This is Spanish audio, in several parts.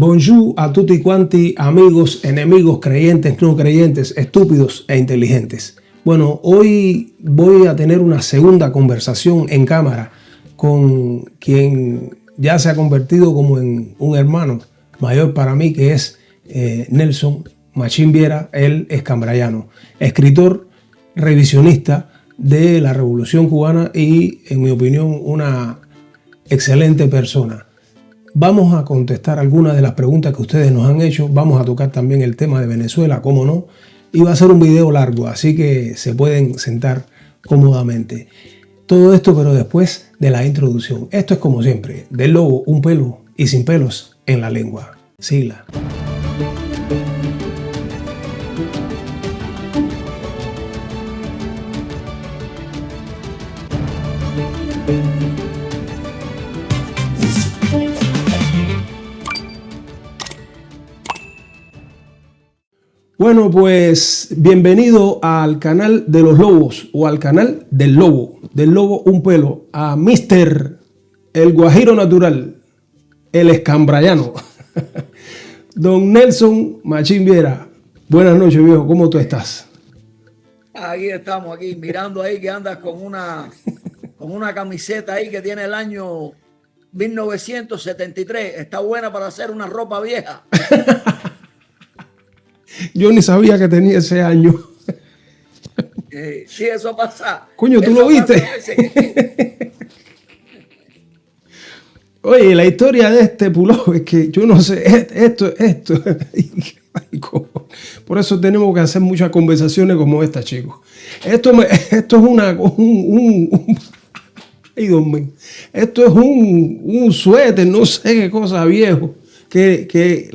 Bonjour a tutti quanti, amigos, enemigos, creyentes, no creyentes, estúpidos e inteligentes. Bueno, hoy voy a tener una segunda conversación en cámara con quien ya se ha convertido como en un hermano mayor para mí, que es Nelson Machín Viera, el escambrayano, escritor, revisionista de la Revolución Cubana y, en mi opinión, una excelente persona. Vamos a contestar algunas de las preguntas que ustedes nos han hecho. Vamos a tocar también el tema de Venezuela, cómo no. Y va a ser un video largo, así que se pueden sentar cómodamente. Todo esto, pero después de la introducción. Esto es como siempre, del lobo, un pelo y sin pelos en la lengua. Sigla. Bueno, pues bienvenido al canal de los lobos o al canal del lobo un pelo, a Mr. el Guajiro Natural, el escambrayano, don Nelson Machín Viera. Buenas noches, viejo, ¿cómo tú estás? Aquí estamos, aquí mirando ahí que andas con una camiseta ahí que tiene el año 1973. Está buena para hacer una ropa vieja. Yo ni sabía que tenía ese año. Sí, eso pasa. Coño, ¿tú lo viste? Oye, la historia de este pullover es que yo no sé, esto. Por eso tenemos que hacer muchas conversaciones como esta, chicos. Esto es un suéter, no sé qué cosa, viejo. Que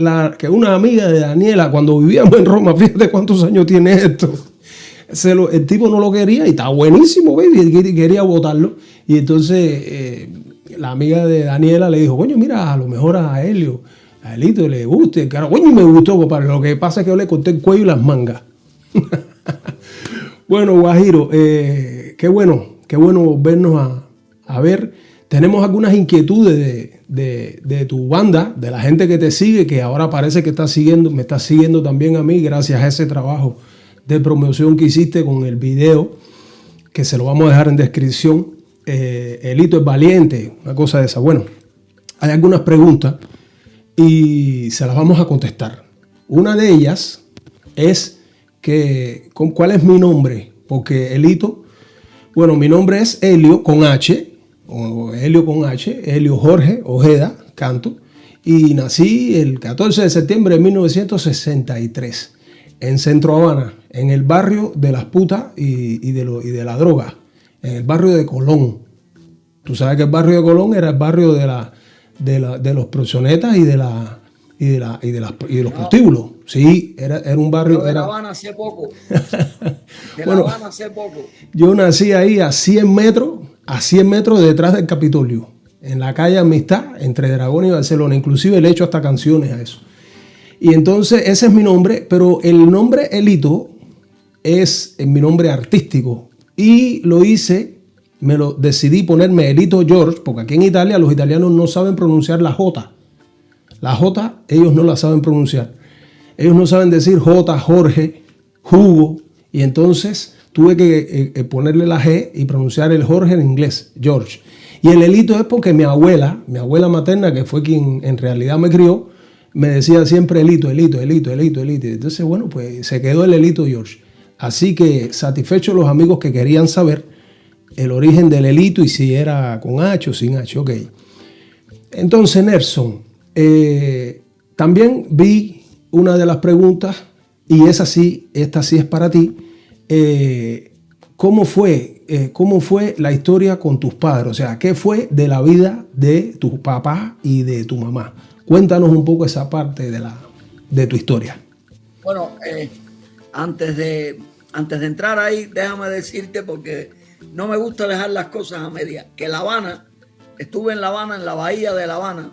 una amiga de Daniela, cuando vivíamos en Roma, fíjate cuántos años tiene esto. El tipo no lo quería y está buenísimo, baby, quería botarlo. Y entonces la amiga de Daniela le dijo, coño, mira, a lo mejor a Elito le guste. Claro, coño, me gustó, compadre. Lo que pasa es que yo le corté el cuello y las mangas. Bueno, Guajiro, qué bueno vernos a ver. Tenemos algunas inquietudes de tu banda, de la gente que te sigue, que ahora parece que me está siguiendo también a mí, gracias a ese trabajo de promoción que hiciste con el video, que se lo vamos a dejar en descripción. Elito es valiente, una cosa de esa. Bueno, hay algunas preguntas y se las vamos a contestar. Una de ellas es ¿cuál es mi nombre? Porque Elito, bueno, mi nombre es Helio con H, Helio Jorge Ojeda Canto, y nací el 14 de septiembre de 1963 en Centro Habana, en el barrio de las putas y de la droga, en el barrio de Colón. Tú sabes que el barrio de Colón era el barrio de los proxenetas y de los prostíbulos. Sí, era un barrio. De La Habana hace poco. Bueno, La Habana hace poco. Yo nací ahí a 100 metros detrás del Capitolio, en la calle Amistad, entre Dragón y Barcelona. Inclusive le he hecho hasta canciones a eso. Y entonces ese es mi nombre, pero el nombre Elito es mi nombre artístico. Y decidí ponerme Elito George, porque aquí en Italia los italianos no saben pronunciar la J. La J ellos no la saben pronunciar. Ellos no saben decir J, Jorge, Hugo. Y entonces tuve que ponerle la G y pronunciar el Jorge en inglés, George. Y el Elito es porque mi abuela materna, que fue quien en realidad me crió, me decía siempre Elito. Entonces, bueno, pues se quedó el Elito George. Así que satisfechos los amigos que querían saber el origen del Elito y si era con H o sin H. Ok. Entonces, Nelson, también vi una de las preguntas, y esta sí es para ti. ¿Cómo fue la historia con tus padres? O sea, ¿qué fue de la vida de tu papá y de tu mamá? Cuéntanos un poco esa parte de tu historia. Bueno, antes de entrar ahí, déjame decirte, porque no me gusta dejar las cosas a medias, que La Habana, estuve en La Habana, en la bahía de La Habana,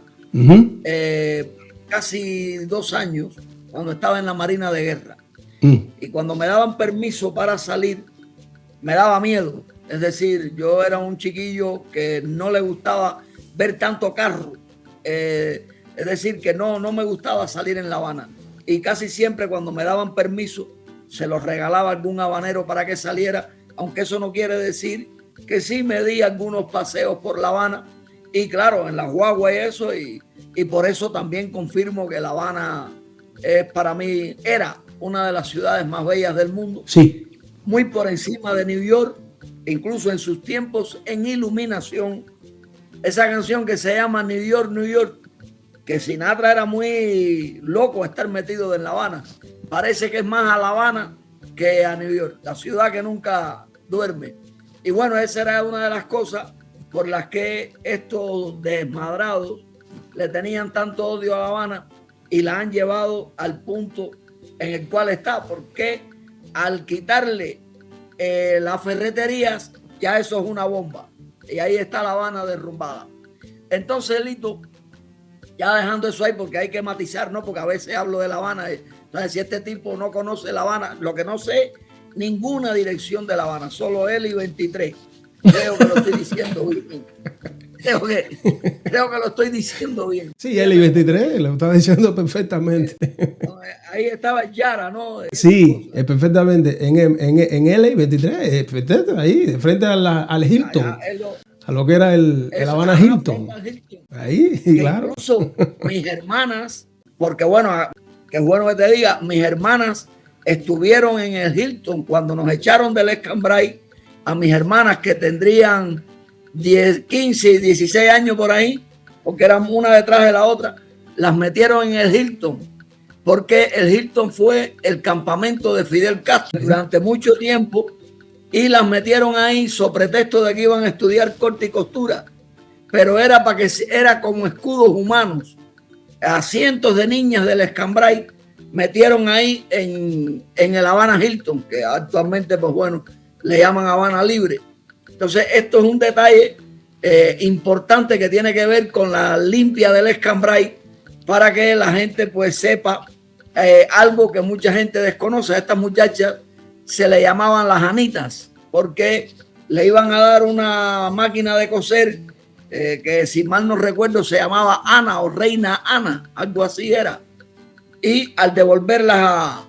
casi 2 años, cuando estaba en la Marina de Guerra. Y cuando me daban permiso para salir, me daba miedo. Es decir, yo era un chiquillo que no le gustaba ver tanto carro. Es decir, que no me gustaba salir en La Habana. Y casi siempre cuando me daban permiso, se los regalaba algún habanero para que saliera, aunque eso no quiere decir que sí me di algunos paseos por La Habana. Y claro, en la guagua y eso, y por eso también confirmo que La Habana es para mí, era una de las ciudades más bellas del mundo. Sí. Muy por encima de New York, incluso en sus tiempos en iluminación. Esa canción que se llama New York, New York, que Sinatra era muy loco estar metido en La Habana. Parece que es más a La Habana que a New York, la ciudad que nunca duerme. Y bueno, esa era una de las cosas por las que estos desmadrados le tenían tanto odio a La Habana y la han llevado al punto en el cual está, porque al quitarle las ferreterías, ya eso es una bomba. Y ahí está La Habana derrumbada. Entonces, Lito, ya dejando eso ahí, porque hay que matizar, ¿no? Porque a veces hablo de La Habana. Entonces, si este tipo no conoce La Habana, lo que no sé, ninguna dirección de La Habana, solo él y 23. Creo que lo estoy diciendo bien. Creo que lo estoy diciendo bien. Sí, él y 23, lo está diciendo perfectamente. Ahí estaba Yara, ¿no? Sí, perfectamente. En L y 23, ahí, de frente al Hilton. A lo que era el Habana Hilton. Ahí, claro. Incluso mis hermanas, porque bueno, que es bueno que te diga, mis hermanas estuvieron en el Hilton cuando nos echaron del Escambray. A mis hermanas que tendrían 10, 15, 16 años por ahí, porque eran una detrás de la otra, las metieron en el Hilton, porque el Hilton fue el campamento de Fidel Castro durante mucho tiempo, y las metieron ahí sobre pretexto de que iban a estudiar corte y costura, pero era para que era como escudos humanos. A cientos de niñas del Escambray metieron ahí en el Habana Hilton, que actualmente, pues bueno, le llaman Habana Libre. Entonces, esto es un detalle importante que tiene que ver con la limpia del Escambray, para que la gente pues sepa algo que mucha gente desconoce. A estas muchachas se le llamaban las Anitas, porque le iban a dar una máquina de coser que, si mal no recuerdo, se llamaba Ana o Reina Ana, algo así era. Y al devolverlas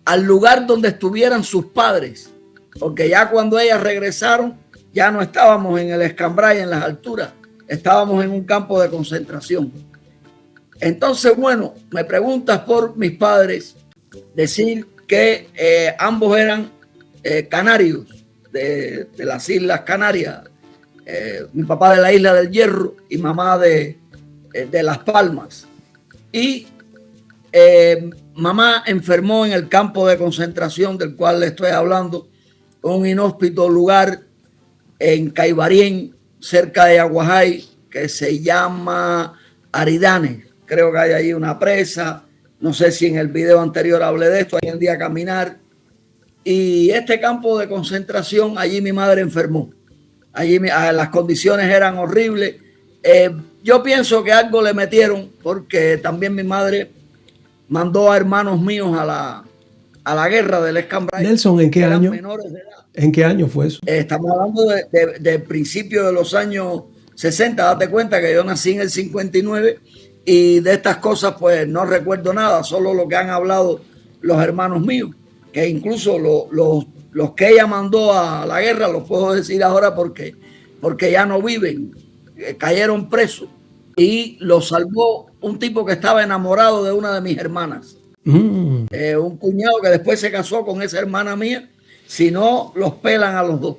al lugar donde estuvieran sus padres, porque ya cuando ellas regresaron, ya no estábamos en el Escambray, en las alturas, estábamos en un campo de concentración. Entonces, bueno, me preguntas por mis padres, decir que ambos eran canarios de las Islas Canarias, mi papá de la Isla del Hierro y mamá de Las Palmas. Y mamá enfermó en el campo de concentración del cual le estoy hablando, un inhóspito lugar en Caibarien, cerca de Aguajay, que se llama Aridane. Creo que hay ahí una presa. No sé si en el video anterior hablé de esto. Hay un día a caminar. Y este campo de concentración, allí mi madre enfermó. Allí las condiciones eran horribles. Yo pienso que algo le metieron, porque también mi madre mandó a hermanos míos a la guerra del Escambray. Nelson, ¿en qué año? Menores de edad. ¿En qué año fue eso? Estamos hablando de principios de los años 60. Date cuenta que yo nací en el 59 y de estas cosas pues no recuerdo nada, solo lo que han hablado los hermanos míos, que incluso los que ella mandó a la guerra, los puedo decir ahora porque ya no viven, cayeron presos, y los salvó un tipo que estaba enamorado de una de mis hermanas. Un cuñado que después se casó con esa hermana mía. Si no, los pelan a los dos.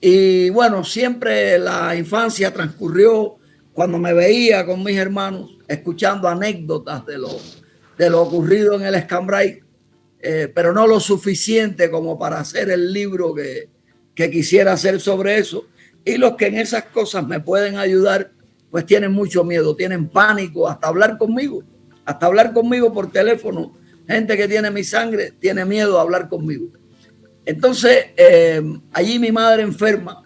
Y bueno, siempre la infancia transcurrió cuando me veía con mis hermanos, escuchando anécdotas de lo ocurrido en el Escambray, pero no lo suficiente como para hacer el libro que quisiera hacer sobre eso. Y los que en esas cosas me pueden ayudar, pues tienen mucho miedo, tienen pánico, hasta hablar conmigo por teléfono. Gente que tiene mi sangre tiene miedo a hablar conmigo. Entonces, allí mi madre enferma.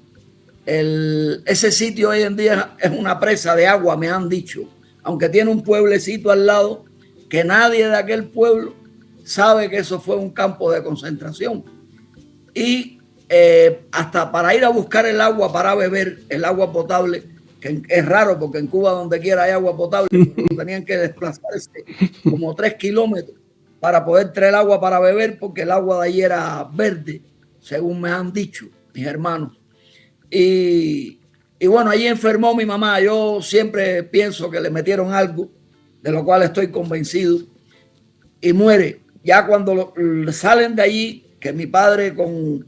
Ese sitio hoy en día es una presa de agua, me han dicho, aunque tiene un pueblecito al lado, que nadie de aquel pueblo sabe que eso fue un campo de concentración. Y hasta para ir a buscar el agua para beber, el agua potable, que es raro porque en Cuba donde quiera hay agua potable, tenían que desplazarse como 3 kilómetros para poder traer agua para beber, porque el agua de allí era verde, según me han dicho mis hermanos. Y bueno, allí enfermó mi mamá. Yo siempre pienso que le metieron algo, de lo cual estoy convencido, y muere. Ya cuando salen de allí, que mi padre con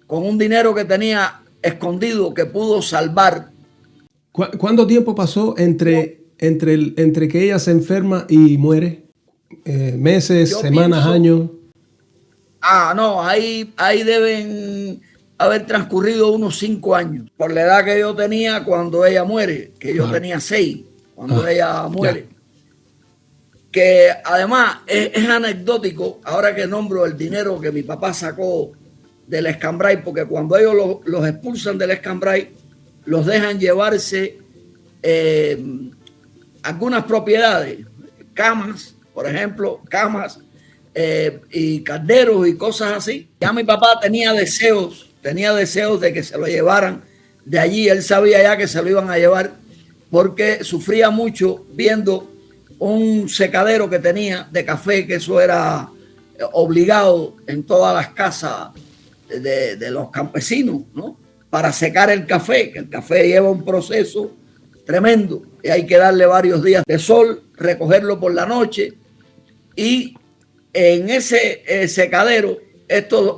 un dinero que tenía escondido, que pudo salvar. ¿Cuánto tiempo pasó entre que ella se enferma y muere? ¿Meses, semanas, años? No, ahí deben haber transcurrido unos 5 años, por la edad que yo tenía cuando ella muere, que yo tenía 6 cuando ella muere. Ya. Que además es anecdótico, ahora que nombro el dinero que mi papá sacó del Escambray, porque cuando ellos los expulsan del Escambray, los dejan llevarse algunas propiedades, camas, por ejemplo, camas y calderos y cosas así. Ya mi papá tenía deseos de que se lo llevaran de allí. Él sabía ya que se lo iban a llevar porque sufría mucho viendo un secadero que tenía de café, que eso era obligado en todas las casas de los campesinos, ¿no? Para secar el café, que el café lleva un proceso tremendo y hay que darle varios días de sol, recogerlo por la noche. Y en ese secadero,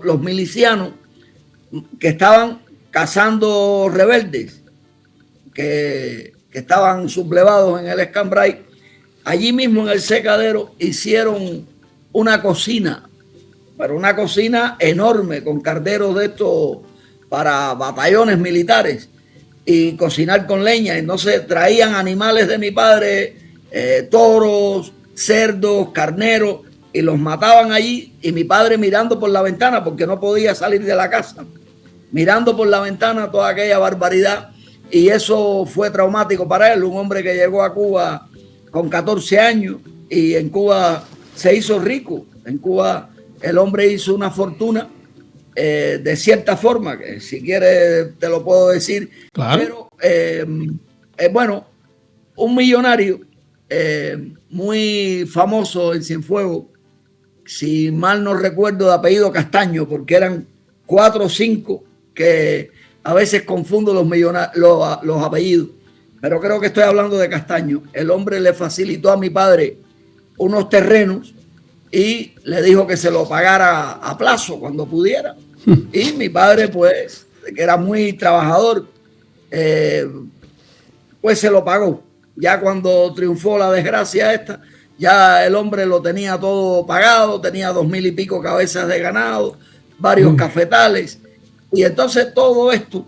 los milicianos que estaban cazando rebeldes, que estaban sublevados en el Escambray, allí mismo en el secadero hicieron una cocina, pero una cocina enorme con calderos de estos para batallones militares y cocinar con leña. Entonces traían animales de mi padre, toros, cerdos, carneros, y los mataban allí, y mi padre mirando por la ventana, porque no podía salir de la casa, mirando por la ventana toda aquella barbaridad. Y eso fue traumático para él, un hombre que llegó a Cuba con 14 años y en Cuba se hizo rico. En Cuba el hombre hizo una fortuna de cierta forma, que si quieres te lo puedo decir. Claro. Pero bueno, un millonario muy famoso en Cienfuegos, si mal no recuerdo, de apellido Castaño, porque eran 4 o 5 que a veces confundo los apellidos, pero creo que estoy hablando de Castaño. El hombre le facilitó a mi padre unos terrenos y le dijo que se lo pagara a plazo cuando pudiera. Y mi padre, pues, que era muy trabajador, pues se lo pagó. Ya cuando triunfó la desgracia esta, ya el hombre lo tenía todo pagado, tenía 2,000 y pico cabezas de ganado, varios cafetales, y entonces todo esto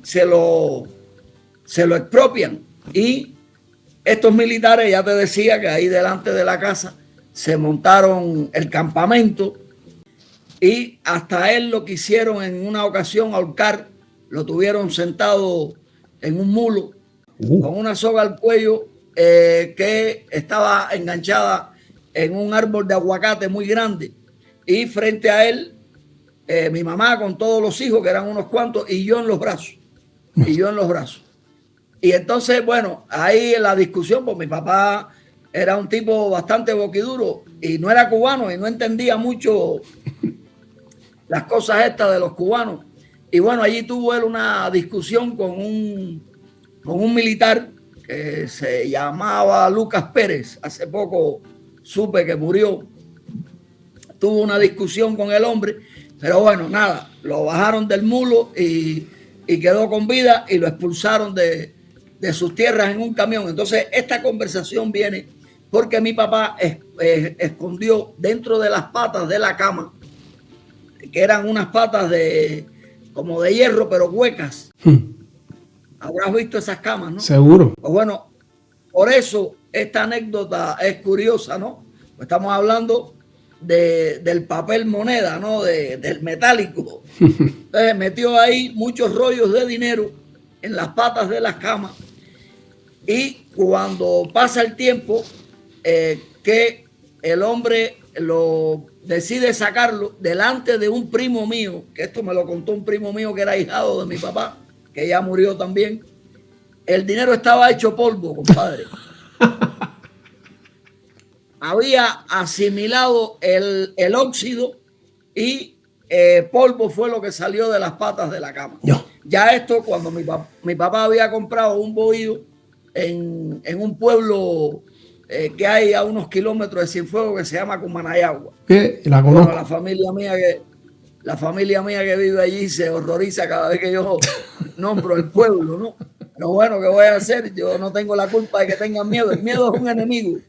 se lo expropian. Y estos militares, ya te decía que ahí delante de la casa se montaron el campamento, y hasta él lo quisieron en una ocasión ahorcar, lo tuvieron sentado en un mulo con una soga al cuello que estaba enganchada en un árbol de aguacate muy grande, y frente a él mi mamá con todos los hijos, que eran unos cuantos, y yo en los brazos. Y entonces, bueno, ahí en la discusión, pues mi papá era un tipo bastante boquiduro y no era cubano y no entendía mucho las cosas estas de los cubanos. Y bueno, allí tuvo él una discusión con un militar que se llamaba Lucas Pérez. Hace poco supe que murió. Tuvo una discusión con el hombre, pero bueno, nada, lo bajaron del mulo y quedó con vida, y lo expulsaron de sus tierras en un camión. Entonces esta conversación viene porque mi papá escondió dentro de las patas de la cama, que eran unas patas como de hierro, pero huecas. Habrás visto esas camas, ¿no? Seguro. Pues bueno, por eso esta anécdota es curiosa, ¿no? Pues estamos hablando del papel moneda, ¿no? Del metálico. Entonces metió ahí muchos rollos de dinero en las patas de las camas, y cuando pasa el tiempo que el hombre lo decide sacarlo delante de un primo mío, que esto me lo contó un primo mío que era ahijado de mi papá, que ya murió también, el dinero estaba hecho polvo, compadre. Había asimilado el óxido y polvo fue lo que salió de las patas de la cama. No. Ya esto, cuando mi papá había comprado un bohío en un pueblo que hay a unos kilómetros de Cienfuegos que se llama Cumanayagua. ¿Qué? La conozco. Bueno, la familia mía que vive allí se horroriza cada vez que yo nombro el pueblo, ¿no? Pero bueno, ¿qué voy a hacer? Yo no tengo la culpa de que tengan miedo. El miedo es un enemigo.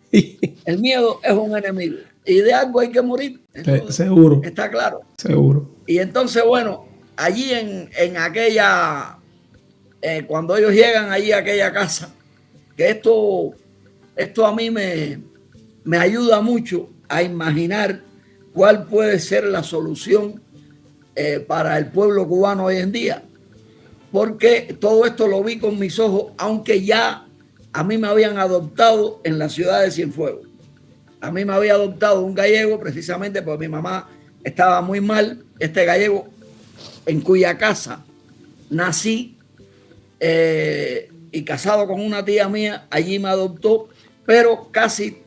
El miedo es un enemigo. Y de algo hay que morir. Seguro. Está claro. Seguro. Y entonces, bueno, allí en aquella, cuando ellos llegan allí a aquella casa, que esto a mí me ayuda mucho a imaginar cuál puede ser la solución para el pueblo cubano hoy en día. Porque todo esto lo vi con mis ojos, aunque ya a mí me habían adoptado en la ciudad de Cienfuegos. A mí me había adoptado un gallego precisamente porque mi mamá estaba muy mal. Este gallego en cuya casa nací y casado con una tía mía, allí me adoptó, pero casi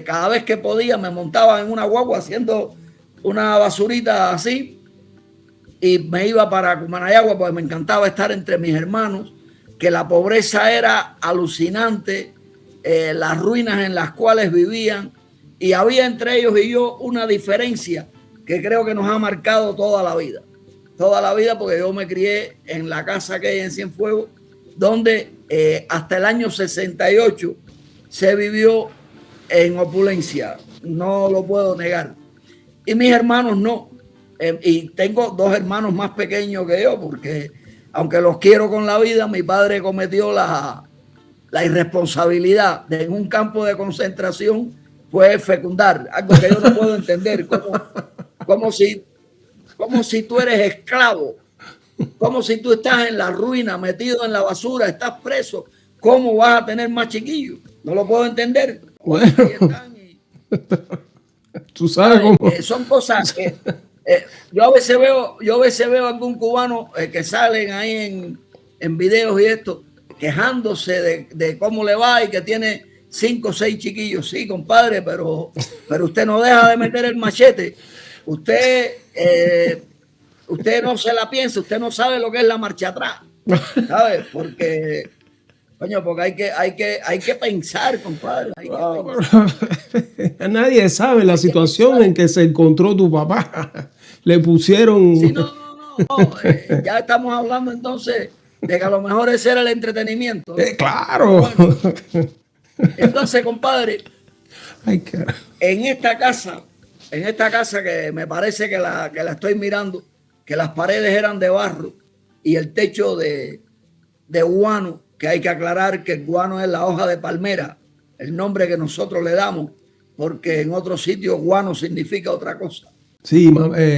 cada vez que podía me montaba en una guagua haciendo una basurita así y me iba para Cumanayagua porque me encantaba estar entre mis hermanos, que la pobreza era alucinante, las ruinas en las cuales vivían, y había entre ellos y yo una diferencia que creo que nos ha marcado toda la vida, porque yo me crié en la casa que hay en Cienfuegos, donde hasta el año 68 se vivió en opulencia, no lo puedo negar, y mis hermanos no. Y tengo dos hermanos más pequeños que yo, porque aunque los quiero con la vida, mi padre cometió la irresponsabilidad de en un campo de concentración pues fecundar, algo que yo no puedo entender, como si tú eres esclavo, como si tú estás en la ruina, metido en la basura, estás preso, ¿cómo vas a tener más chiquillos? No lo puedo entender. Bueno, tú sabes cómo. Son cosas que yo a veces veo algún cubano que salen ahí en videos y esto, quejándose de cómo le va y que tiene 5 o 6 chiquillos. Sí, compadre, pero usted no deja de meter el machete. Usted no se la piensa, usted no sabe lo que es la marcha atrás, ¿sabes? Porque hay que pensar, compadre. Nadie sabe la situación en que se encontró tu papá. Le pusieron... Sí, no. Ya estamos hablando entonces de que a lo mejor ese era el entretenimiento, ¿no? Claro. Bueno, entonces, compadre, Ay, en esta casa que me parece que la estoy mirando, que las paredes eran de barro y el techo de guano, que hay que aclarar que el guano es la hoja de palmera, el nombre que nosotros le damos, porque en otros sitios guano significa otra cosa. Sí,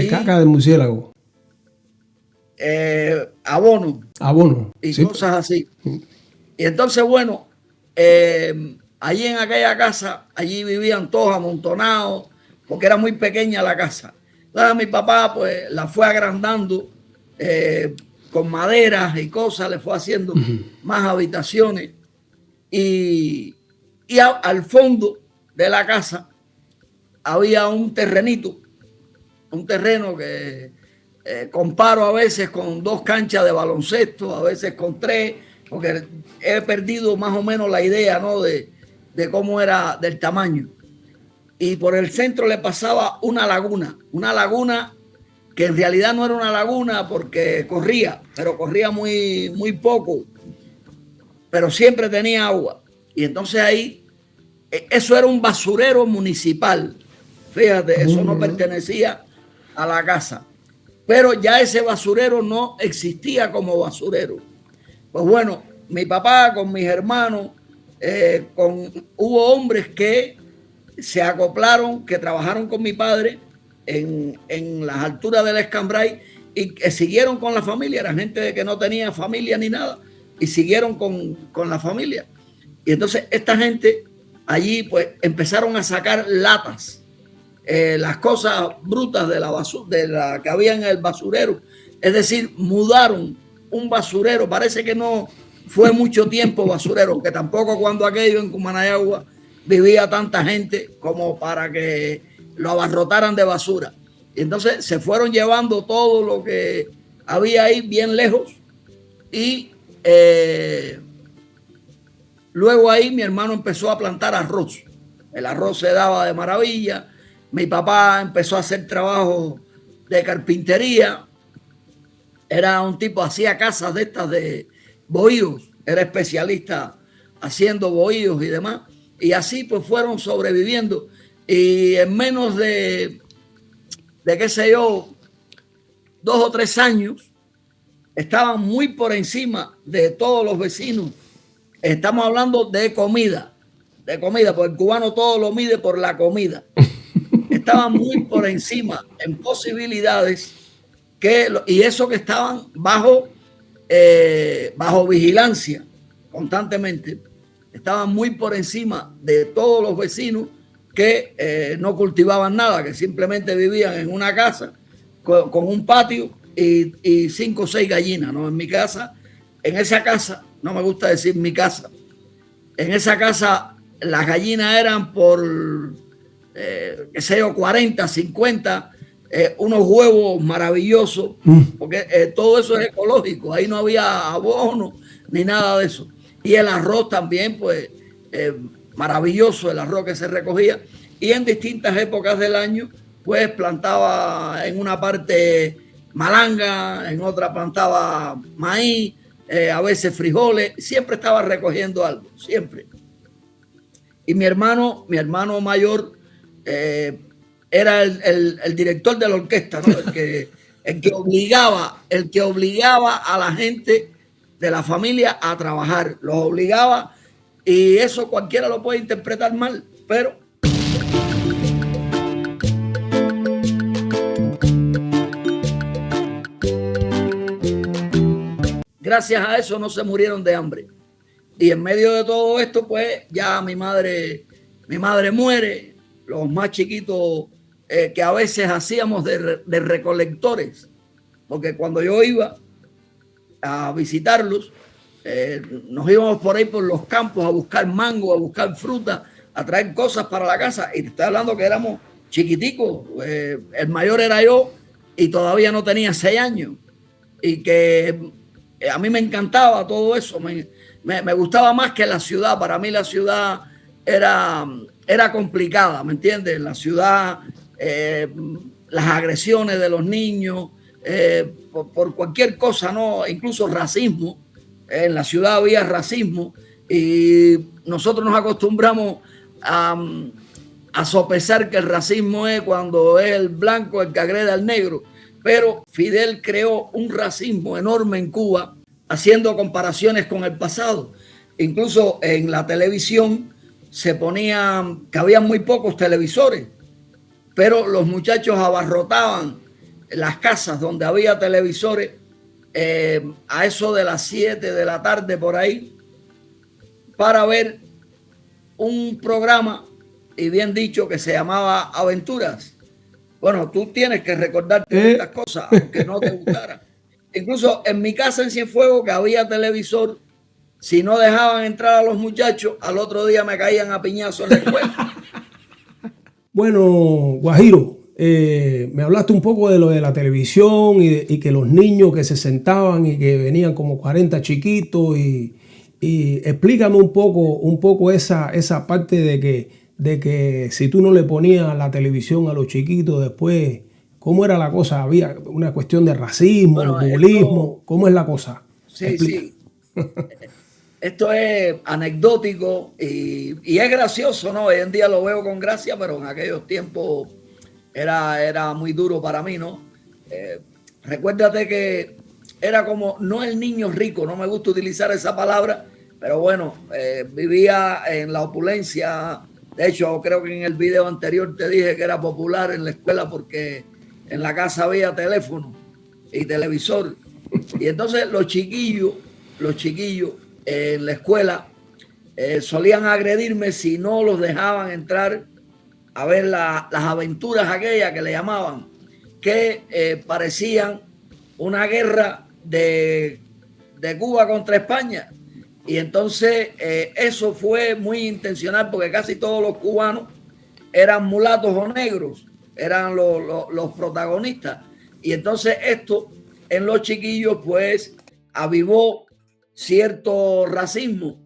caca de murciélago. Abono. Y sí, cosas así. Y entonces, bueno, allí en aquella casa, allí vivían todos amontonados, porque era muy pequeña la casa. Entonces mi papá pues la fue agrandando con maderas y cosas, le fue haciendo más habitaciones. Y al fondo de la casa había un terrenito, un terreno que comparo a veces con 2 canchas de baloncesto, a veces con 3, porque he perdido más o menos la idea, ¿no? de cómo era del tamaño. Y por el centro le pasaba una laguna que en realidad no era una laguna porque corría, pero corría muy, muy poco, pero siempre tenía agua. Y entonces ahí, eso era un basurero municipal. Fíjate, eso no pertenecía a la casa. Pero ya ese basurero no existía basurero. Pues bueno, mi papá con mis hermanos, hubo hombres que se acoplaron, que trabajaron con mi padre en las alturas del Escambray y que siguieron con la familia. Era gente que no tenía familia ni nada y siguieron con la familia. Y entonces esta gente allí pues empezaron a sacar latas, las cosas brutas de la basura, de la que había en el basurero. Es decir, mudaron un basurero. Parece que no fue mucho tiempo basurero, que tampoco cuando aquello en Cumanayagua vivía tanta gente como para que lo abarrotaran de basura. Y entonces se fueron llevando todo lo que había ahí bien lejos y luego ahí mi hermano empezó a plantar arroz. El arroz se daba de maravilla. Mi papá empezó a hacer trabajo de carpintería. Era un tipo, hacía casas de estas de bohíos. Era especialista haciendo bohíos y demás. Y así pues fueron sobreviviendo. Y en menos de qué sé yo, 2 o 3 años, estaban muy por encima de todos los vecinos. Estamos hablando de comida, porque el cubano todo lo mide por la comida. Estaban muy por encima en posibilidades y eso que estaban bajo vigilancia constantemente. Estaban muy por encima de todos los vecinos que no cultivaban nada, que simplemente vivían en una casa con un patio y 5 o 6 gallinas, ¿no? En mi casa, en esa casa, no me gusta decir mi casa, en esa casa las gallinas eran por, qué sé yo, 40, 50, unos huevos maravillosos, porque todo eso es ecológico, ahí no había abono ni nada de eso. Y el arroz también, pues, maravilloso el arroz que se recogía. Y en distintas épocas del año, pues plantaba en una parte malanga, en otra plantaba maíz, a veces frijoles, siempre estaba recogiendo algo, siempre. Y mi hermano mayor era el director de la orquesta, ¿no? el que obligaba a la gente de la familia a trabajar, los obligaba, y eso cualquiera lo puede interpretar mal, pero gracias a eso no se murieron de hambre. Y en medio de todo esto, pues ya mi madre muere, los más chiquitos que a veces hacíamos de recolectores, porque cuando yo iba a visitarlos, nos íbamos por ahí por los campos a buscar mango, a buscar fruta, a traer cosas para la casa. Y te estoy hablando que éramos chiquiticos, el mayor era yo y todavía no tenía 6 años. Y que a mí me encantaba todo eso, me gustaba más que la ciudad. Para mí la ciudad era complicada, ¿me entiendes? La ciudad, las agresiones de los niños, por cualquier cosa, ¿no? Incluso racismo. En la ciudad había racismo y nosotros nos acostumbramos a sopesar que el racismo es cuando es el blanco el que agrede al negro. Pero Fidel creó un racismo enorme en Cuba, haciendo comparaciones con el pasado. Incluso en la televisión se ponían, que había muy pocos televisores, pero los muchachos abarrotaban las casas donde había televisores a eso de las 7 de la tarde por ahí, para ver un programa, y bien dicho, que se llamaba Aventuras. Bueno, tú tienes que recordarte estas cosas, aunque no te gustaran. Incluso en mi casa en Cienfuegos, que había televisor, si no dejaban entrar a los muchachos, al otro día me caían a piñazos en la escuela. Bueno, Guajiro, me hablaste un poco de lo de la televisión y que los niños que se sentaban y que venían como 40 chiquitos y explícame un poco esa parte de que si tú no le ponías la televisión a los chiquitos después, ¿cómo era la cosa? ¿Había una cuestión de racismo, bueno, bullismo? ¿Cómo es la cosa? Sí, explica. Sí. Esto es anecdótico y es gracioso, ¿no? Hoy en día lo veo con gracia, pero en aquellos tiempos era muy duro para mí, ¿no? Recuérdate que era como, no el niño rico, no me gusta utilizar esa palabra, pero bueno, vivía en la opulencia. De hecho, creo que en el video anterior te dije que era popular en la escuela porque en la casa había teléfono y televisor. Y entonces los chiquillos en la escuela solían agredirme si no los dejaban entrar a ver las aventuras aquellas que le llamaban, que parecían una guerra de Cuba contra España. Y entonces eso fue muy intencional porque casi todos los cubanos eran mulatos o negros, eran los protagonistas. Y entonces esto en los chiquillos pues avivó cierto racismo,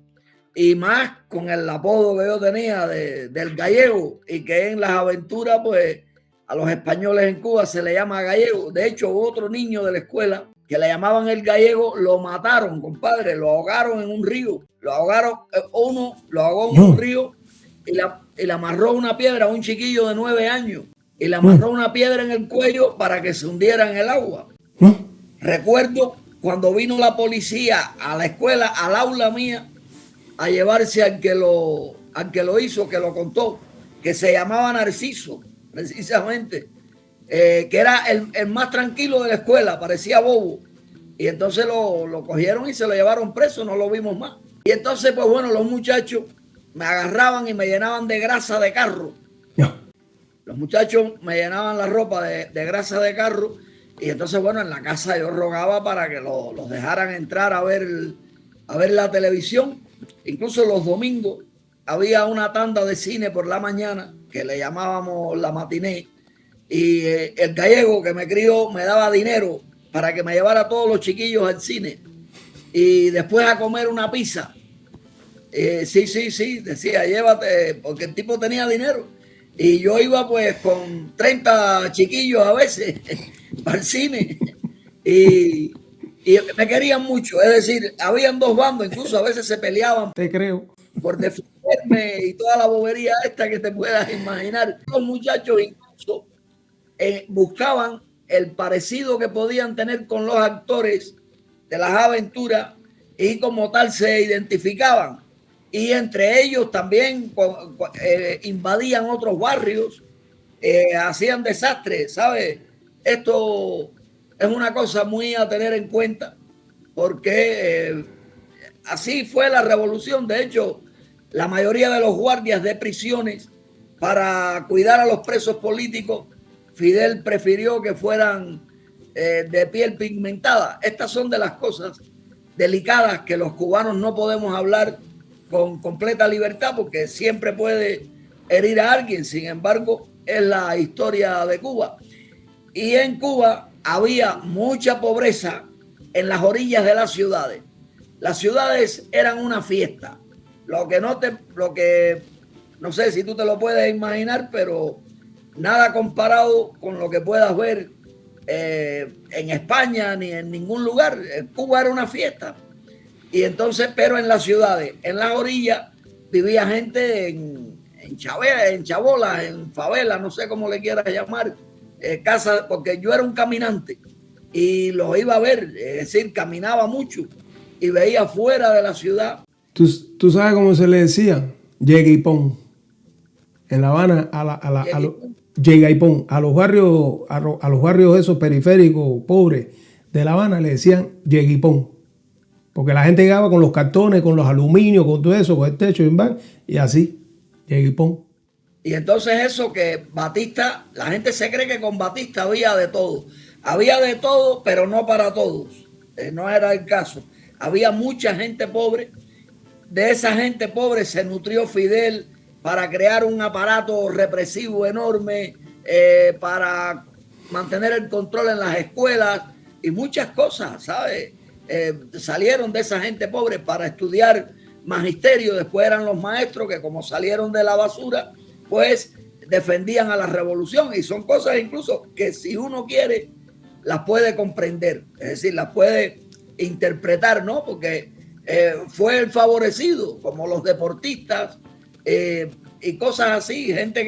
y más con el apodo que yo tenía del gallego, y que en las aventuras pues a los españoles en Cuba se le llama gallego. De hecho, otro niño de la escuela que le llamaban el gallego, lo mataron, compadre, lo ahogaron en un río, lo ahogaron, uno lo ahogó en un río y le amarró una piedra a un chiquillo de 9 años, y le amarró una piedra en el cuello para que se hundiera en el agua. Recuerdo cuando vino la policía a la escuela, al aula mía, a llevarse al que lo hizo, que lo contó, que se llamaba Narciso, precisamente, que era el más tranquilo de la escuela, parecía bobo. Y entonces lo cogieron y se lo llevaron preso, no lo vimos más. Y entonces, pues bueno, los muchachos me agarraban y me llenaban de grasa de carro. Los muchachos me llenaban la ropa de grasa de carro, y entonces, bueno, en la casa yo rogaba para que los dejaran entrar a ver la televisión. Incluso los domingos había una tanda de cine por la mañana que le llamábamos la matiné, y el gallego que me crió me daba dinero para que me llevara a todos los chiquillos al cine y después a comer una pizza. Sí, decía, llévate, porque el tipo tenía dinero. Y yo iba pues con 30 chiquillos a veces al cine, y me querían mucho. Es decir, habían dos bandos, incluso a veces se peleaban. Te creo. Por defenderme y toda la bobería esta que te puedas imaginar. Los muchachos incluso buscaban el parecido que podían tener con los actores de las aventuras, y como tal se identificaban. Y entre ellos también invadían otros barrios, hacían desastres, ¿sabes? Esto es una cosa muy a tener en cuenta, porque así fue la revolución. De hecho, la mayoría de los guardias de prisiones, para cuidar a los presos políticos, Fidel prefirió que fueran de piel pigmentada. Estas son de las cosas delicadas que los cubanos no podemos hablar con completa libertad, porque siempre puede herir a alguien. Sin embargo, es la historia de Cuba. Y en Cuba había mucha pobreza en las orillas de las ciudades. Las ciudades eran una fiesta. Lo que no sé si tú te lo puedes imaginar, pero nada comparado con lo que puedas ver en España ni en ningún lugar. Cuba era una fiesta. Y entonces, pero en las ciudades, en las orillas, vivía gente en chabolas, en favelas, no sé cómo le quieras llamar, casas, porque yo era un caminante y los iba a ver, es decir, caminaba mucho y veía fuera de la ciudad. ¿Tú sabes cómo se le decía? Yeguipón. En La Habana, Yeguipón, a los barrios esos periféricos pobres de La Habana le decían Yeguipón. Porque la gente llegaba con los cartones, con los aluminios, con todo eso, con el techo y así, Yeguipón. Y entonces eso que Batista, la gente se cree que con Batista había de todo. Había de todo, pero no para todos. No era el caso. Había mucha gente pobre. De esa gente pobre se nutrió Fidel para crear un aparato represivo enorme, para mantener el control en las escuelas y muchas cosas, ¿sabes? Salieron de esa gente pobre para estudiar magisterio. Después eran los maestros que, como salieron de la basura, pues defendían a la revolución. Y son cosas incluso que, si uno quiere, las puede comprender, es decir, las puede interpretar, ¿no? Porque fue el favorecido, como los deportistas y cosas así, gente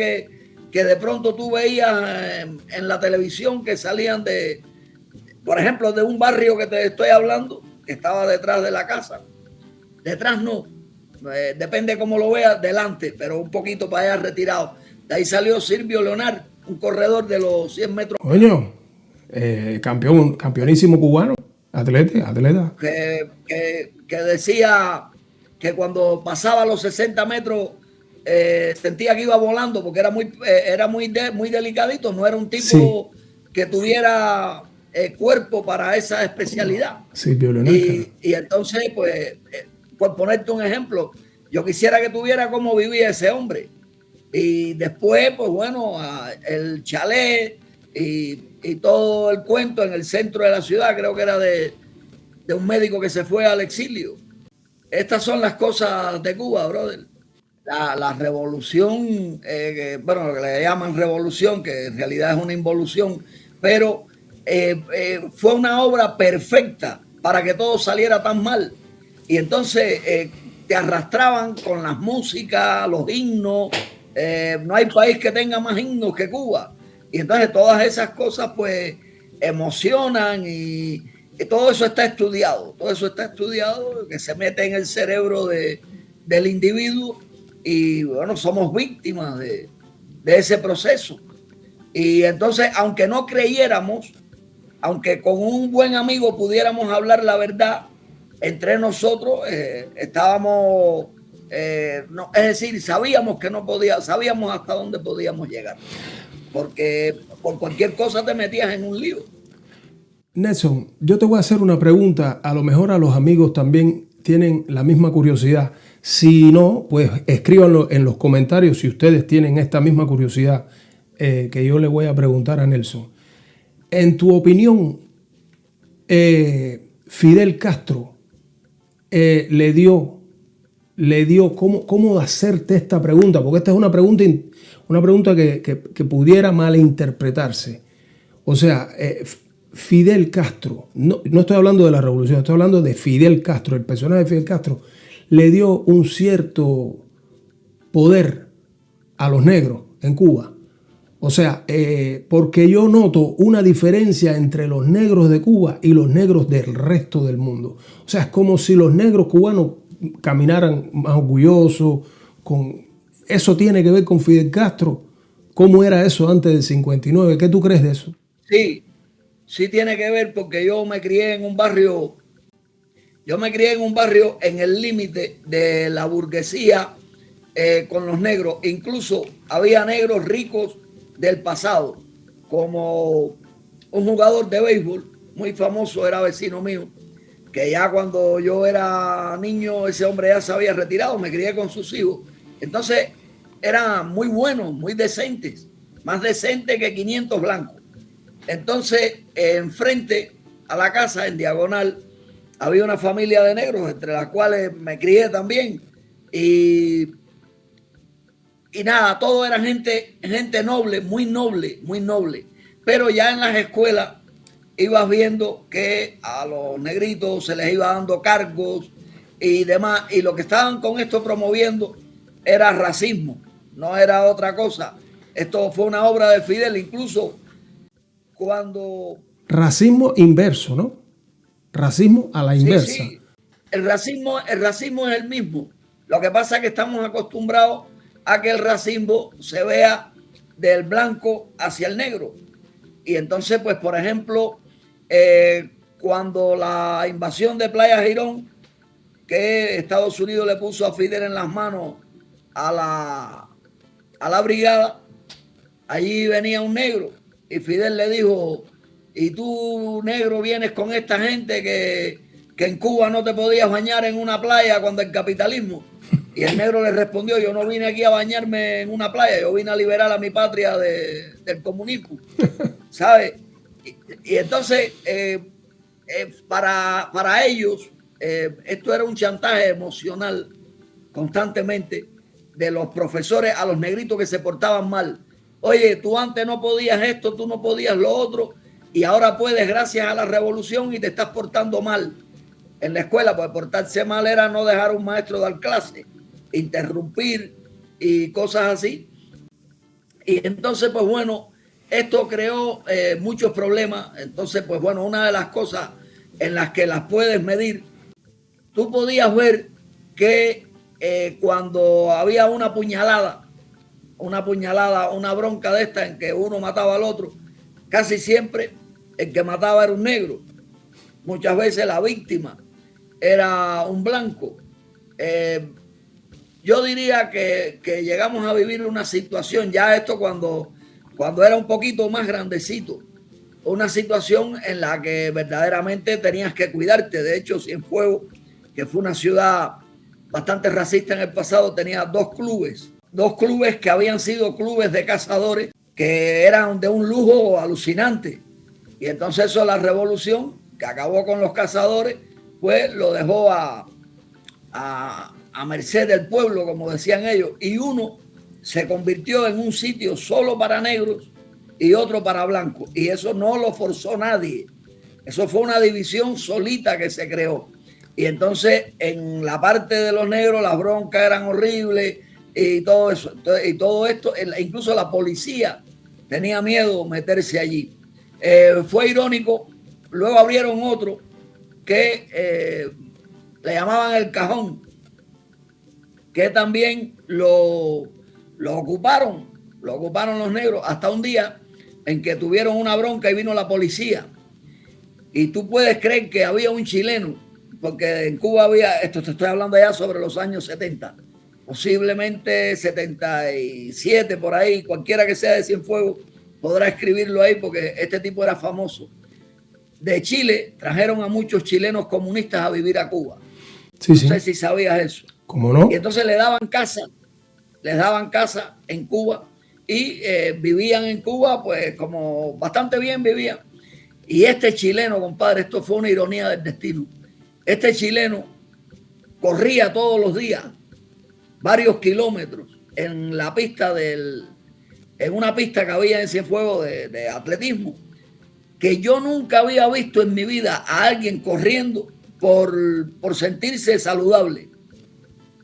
que de pronto tú veías en la televisión que salían por ejemplo, de un barrio que te estoy hablando, que estaba detrás de la casa. Detrás no, depende cómo lo veas, delante, pero un poquito para allá retirado. De ahí salió Silvio Leonard, un corredor de los 100 metros. Coño, campeonísimo cubano, atleta. Que decía que cuando pasaba los 60 metros sentía que iba volando, porque era muy delicadito, no era un tipo que tuviera cuerpo para esa especialidad. Sí, y entonces, pues, por ponerte un ejemplo, yo quisiera que tuviera cómo vivía ese hombre. Y después, pues bueno, el chalet y todo el cuento en el centro de la ciudad, creo que era de un médico que se fue al exilio. Estas son las cosas de Cuba, brother. La revolución, bueno, lo que le llaman revolución, que en realidad es una involución, pero fue una obra perfecta para que todo saliera tan mal. Y entonces te arrastraban con las músicas, los himnos. No hay país que tenga más himnos que Cuba. Y entonces todas esas cosas pues emocionan y todo eso está estudiado. Todo eso está estudiado, que se mete en el cerebro del individuo. Y bueno, somos víctimas de ese proceso. Y entonces, aunque no creyéramos, aunque con un buen amigo pudiéramos hablar la verdad, entre nosotros estábamos, no, es decir, sabíamos que no podía, sabíamos hasta dónde podíamos llegar, porque por cualquier cosa te metías en un lío. Nelson, yo te voy a hacer una pregunta, a lo mejor a los amigos también tienen la misma curiosidad. Si no, pues escríbanlo en los comentarios si ustedes tienen esta misma curiosidad que yo le voy a preguntar a Nelson. En tu opinión, Fidel Castro le dio cómo hacerte esta pregunta, porque esta es una pregunta que pudiera malinterpretarse. O sea, Fidel Castro, no estoy hablando de la revolución, estoy hablando de Fidel Castro, el personaje de Fidel Castro, le dio un cierto poder a los negros en Cuba. O sea, porque yo noto una diferencia entre los negros de Cuba y los negros del resto del mundo. O sea, es como si los negros cubanos caminaran más orgullosos. ¿Eso tiene que ver con Fidel Castro? ¿Cómo era eso antes del 59? ¿Qué tú crees de eso? Sí, sí tiene que ver porque yo me crié en un barrio en el límite de la burguesía con los negros. Incluso había negros ricos del pasado, como un jugador de béisbol muy famoso, era vecino mío, que ya cuando yo era niño ese hombre ya se había retirado, me crié con sus hijos. Entonces eran muy buenos, muy decentes, más decentes que 500 blancos. Entonces enfrente a la casa, en diagonal, había una familia de negros, entre las cuales me crié también. Y nada, todo era gente noble, muy noble, muy noble. Pero ya en las escuelas ibas viendo que a los negritos se les iba dando cargos y demás. Y lo que estaban con esto promoviendo era racismo, no era otra cosa. Esto fue una obra de Fidel, incluso cuando... Racismo inverso, ¿no? Racismo a la inversa. Sí. El racismo es el mismo. Lo que pasa es que estamos acostumbrados a que el racismo se vea del blanco hacia el negro. Y entonces, pues, por ejemplo, cuando la invasión de Playa Girón, que Estados Unidos le puso a Fidel en las manos a la brigada, allí venía un negro y Fidel le dijo: y tú, negro, vienes con esta gente que en Cuba no te podías bañar en una playa cuando el capitalismo. Y el negro le respondió: yo no vine aquí a bañarme en una playa, yo vine a liberar a mi patria del comunismo. ¿Sabes? Y entonces, para ellos, esto era un chantaje emocional constantemente de los profesores a los negritos que se portaban mal. Oye, tú antes no podías esto, tú no podías lo otro, y ahora puedes gracias a la revolución y te estás portando mal en la escuela. Pues portarse mal era no dejar a un maestro dar clase, interrumpir y cosas así. Y entonces, pues bueno, esto creó muchos problemas. Entonces, pues bueno, una de las cosas en las que las puedes medir, tú podías ver que cuando había una puñalada, una bronca de esta en que uno mataba al otro, casi siempre el que mataba era un negro. Muchas veces la víctima era un blanco. Yo diría que llegamos a vivir una situación, ya esto cuando era un poquito más grandecito, una situación en la que verdaderamente tenías que cuidarte. De hecho, Cienfuegos, que fue una ciudad bastante racista en el pasado, tenía dos clubes que habían sido clubes de cazadores que eran de un lujo alucinante. Y entonces eso, la revolución que acabó con los cazadores, pues lo dejó a merced del pueblo, como decían ellos, y uno se convirtió en un sitio solo para negros y otro para blancos, y eso no lo forzó nadie, eso fue una división solita que se creó. Y entonces en la parte de los negros las broncas eran horribles y todo eso, y todo esto, incluso la policía tenía miedo de meterse allí. Fue irónico, luego abrieron otro que le llamaban El Cajón, que también lo ocuparon los negros, hasta un día en que tuvieron una bronca y vino la policía. Y tú puedes creer que había un chileno, porque en Cuba había, esto te estoy hablando ya sobre los años 70, posiblemente 77 por ahí, cualquiera que sea de Cienfuegos podrá escribirlo ahí porque este tipo era famoso. De Chile trajeron a muchos chilenos comunistas a vivir a Cuba. Sí, no sé si sabías eso. ¿Cómo no? Y entonces les daban casa en Cuba y vivían en Cuba, pues como bastante bien vivían. Y este chileno, compadre, esto fue una ironía del destino. Este chileno corría todos los días varios kilómetros en la pista en una pista que había en Cienfuegos de atletismo, que yo nunca había visto en mi vida a alguien corriendo por sentirse saludable.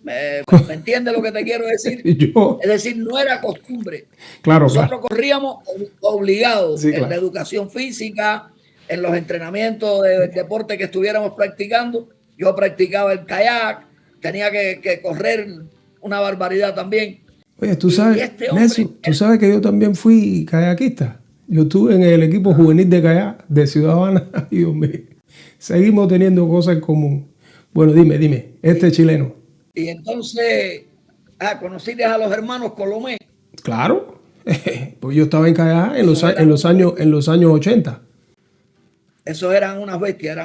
¿Me entiendes lo que te quiero decir? Es decir, no era costumbre. Claro, nosotros corríamos obligados, sí, en la educación física, en los entrenamientos de deporte que estuviéramos practicando. Yo practicaba el kayak, tenía que correr una barbaridad también. Oye, tú sabes, Nelson, tú sabes que yo también fui kayakista. Yo estuve en el equipo juvenil de kayak de Ciudad Habana y Dios mío, seguimos teniendo cosas en común. Bueno, dime, chileno. Y entonces, conociste a los hermanos Colomé. Claro, pues yo estaba en kayak en los años 80. Esos eran unas bestias,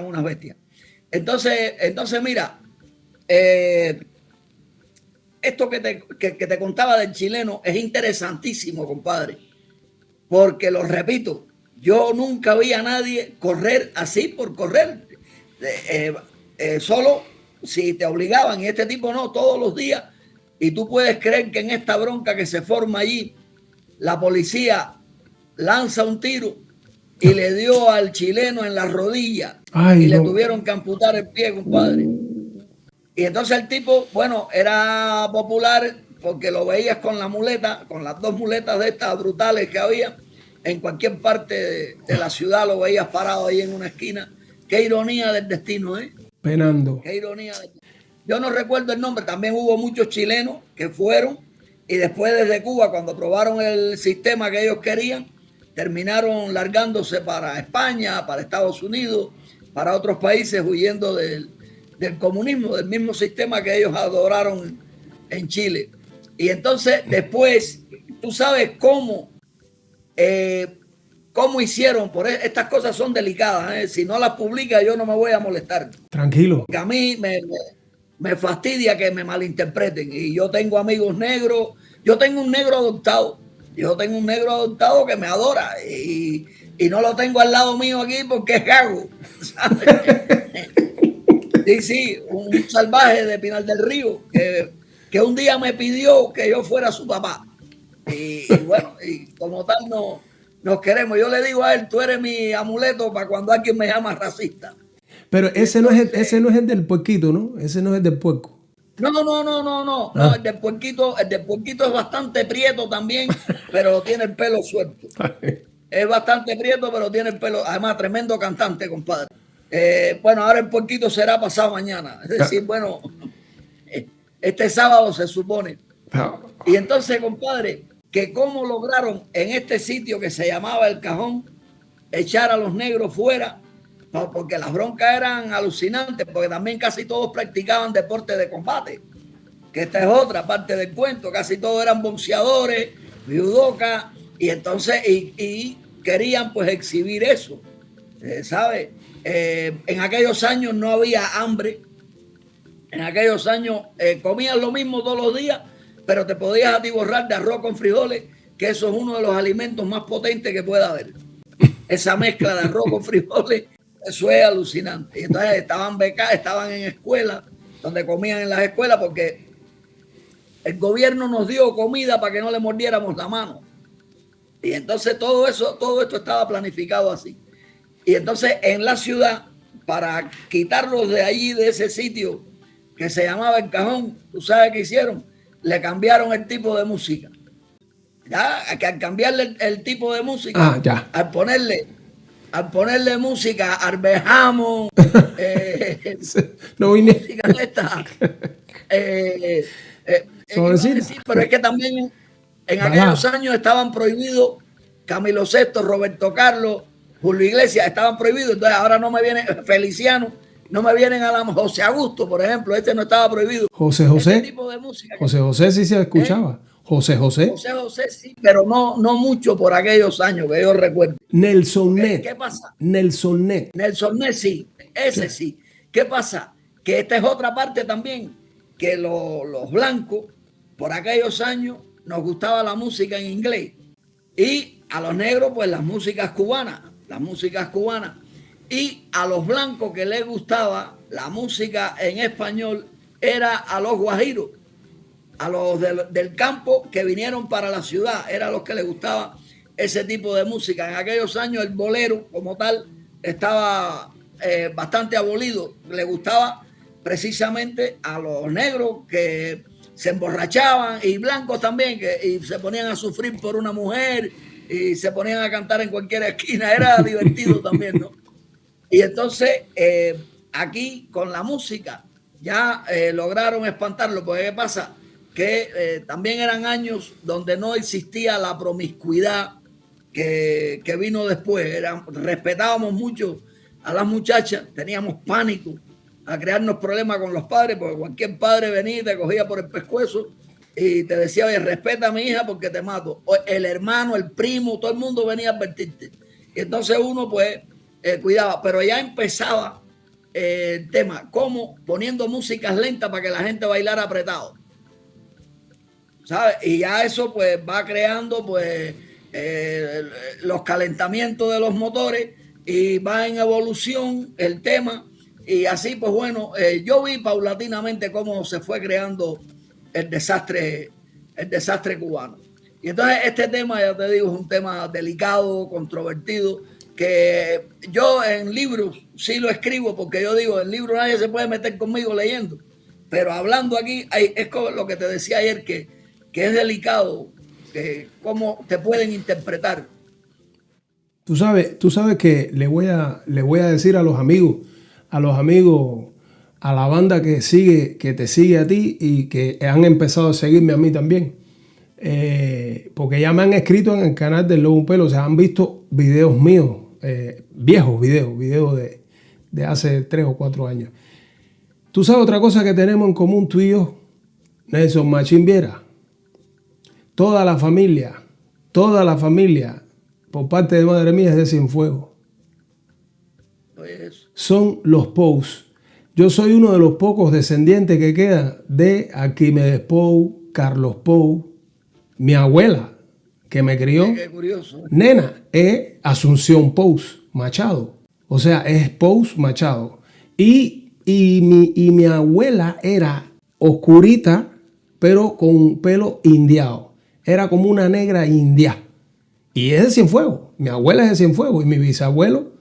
Entonces mira, esto que te contaba del chileno es interesantísimo, compadre, porque lo repito, yo nunca vi a nadie correr así por correr, solo si te obligaban, y este tipo no, todos los días. Y tú puedes creer que en esta bronca que se forma allí, la policía lanza un tiro y le dio al chileno en la rodilla. Ay, y no. le tuvieron que amputar el pie, compadre. Y entonces el tipo, bueno, era popular porque lo veías con la muleta, con las dos muletas de estas brutales que había. En cualquier parte de la ciudad lo veías parado ahí en una esquina. Qué ironía del destino, ¿eh? Penando. Qué ironía. Yo no recuerdo el nombre. También hubo muchos chilenos que fueron y después desde Cuba, cuando probaron el sistema que ellos querían, terminaron largándose para España, para Estados Unidos, para otros países, huyendo del comunismo, del mismo sistema que ellos adoraron en Chile. Y entonces después, tú sabes cómo hicieron, estas cosas son delicadas, ¿eh? Si no las publica yo no me voy a molestar. Tranquilo. Porque a mí me fastidia que me malinterpreten. Y yo tengo amigos negros, yo tengo un negro adoptado que me adora y no lo tengo al lado mío aquí porque es gago, ¿sabes? Sí, un salvaje de Pinal del Río que un día me pidió que yo fuera su papá. Y bueno, y como tal nos queremos. Yo le digo a él, tú eres mi amuleto para cuando alguien me llama racista. Pero ese no es el del puerquito, ¿no? Ese no es el del puerco. No, el del puerquito es bastante prieto también, pero tiene el pelo suelto. Es bastante prieto, pero tiene el pelo, además tremendo cantante, compadre. Bueno, ahora el puerquito será pasado mañana. Es decir, bueno, este sábado se supone. Y entonces, compadre, que cómo lograron en este sitio que se llamaba El Cajón echar a los negros fuera, porque las broncas eran alucinantes, porque también casi todos practicaban deporte de combate, que esta es otra parte del cuento, casi todos eran boxeadores, judokas, y entonces y querían pues exhibir eso, ¿sabes? En aquellos años no había hambre, En aquellos años comías lo mismo todos los días, pero te podías atiborrar de arroz con frijoles, que eso es uno de los alimentos más potentes que pueda haber. Esa mezcla de arroz con frijoles, eso es alucinante. Y entonces estaban becados, estaban en escuelas, donde comían en las escuelas, porque el gobierno nos dio comida para que no le mordiéramos la mano. Y entonces todo esto estaba planificado así. Y entonces en la ciudad, para quitarlos de allí, de ese sitio que se llamaba El Cajón, ¿tú sabes qué hicieron? Le cambiaron el tipo de música. Ya, que al cambiarle el tipo de música, al ponerle música, Arbejamo, no vine. música esta. Sí, pero es que también en aquellos años estaban prohibidos Camilo VI, Roberto Carlos, Julio Iglesias, estaban prohibidos. Entonces ahora no me vienen Feliciano, no me vienen a la José Augusto, por ejemplo, este no estaba prohibido. José este tipo de música. José sí se escuchaba. José sí, pero no mucho por aquellos años que yo recuerdo. Nelson Ned. ¿Qué pasa? Nelson Ned sí, ese sí. ¿Qué pasa? Que esta es otra parte también, que los blancos por aquellos años nos gustaba la música en inglés y a los negros pues las músicas cubanas. Y a los blancos que les gustaba la música en español era a los guajiros, a los del campo que vinieron para la ciudad, era a los que les gustaba ese tipo de música. En aquellos años el bolero como tal estaba bastante abolido, le gustaba precisamente a los negros que se emborrachaban y blancos también, y se ponían a sufrir por una mujer y se ponían a cantar en cualquier esquina, era divertido también, ¿no? Y entonces aquí con la música ya lograron espantarlo, porque ¿qué pasa? Que también eran años donde no existía la promiscuidad que vino después. Respetábamos mucho a las muchachas, teníamos pánico a crearnos problemas con los padres, porque cualquier padre venía y te cogía por el pescuezo y te decía, oye, respeta a mi hija porque te mato. O el hermano, el primo, todo el mundo venía a advertirte. Y entonces uno pues cuidaba, pero ya empezaba el tema, como poniendo músicas lentas para que la gente bailara apretado, ¿sabes? Y ya eso pues va creando pues los calentamientos de los motores y va en evolución el tema. Y así, pues bueno, yo vi paulatinamente cómo se fue creando el desastre cubano. Y entonces este tema, ya te digo, es un tema delicado, controvertido, que yo en libros sí lo escribo, porque yo digo, en libros nadie se puede meter conmigo leyendo, pero hablando aquí, es como lo que te decía ayer, que es delicado, cómo te pueden interpretar. Tú sabes que le voy a decir a los amigos, a la banda que te sigue a ti y que han empezado a seguirme a mí también. Porque ya me han escrito en el canal del Lobo Un Pelo, o sea, han visto videos míos, viejos videos de hace 3 o 4 años. Tú sabes otra cosa que tenemos en común tú y yo, Nelson Machín Viera. Toda la familia, por parte de madre mía es de Cienfuegos. Son los Pous. Yo soy uno de los pocos descendientes que quedan de Arquímedes Pou, Carlos Pou. Mi abuela, que me crió, qué curioso, nena, es Asunción Pous Machado. O sea, es Pous Machado. Y mi abuela era oscurita, pero con pelo indiado. Era como una negra india. Y es de Cienfuegos. Mi abuela es de Cienfuegos. Y mi bisabuelo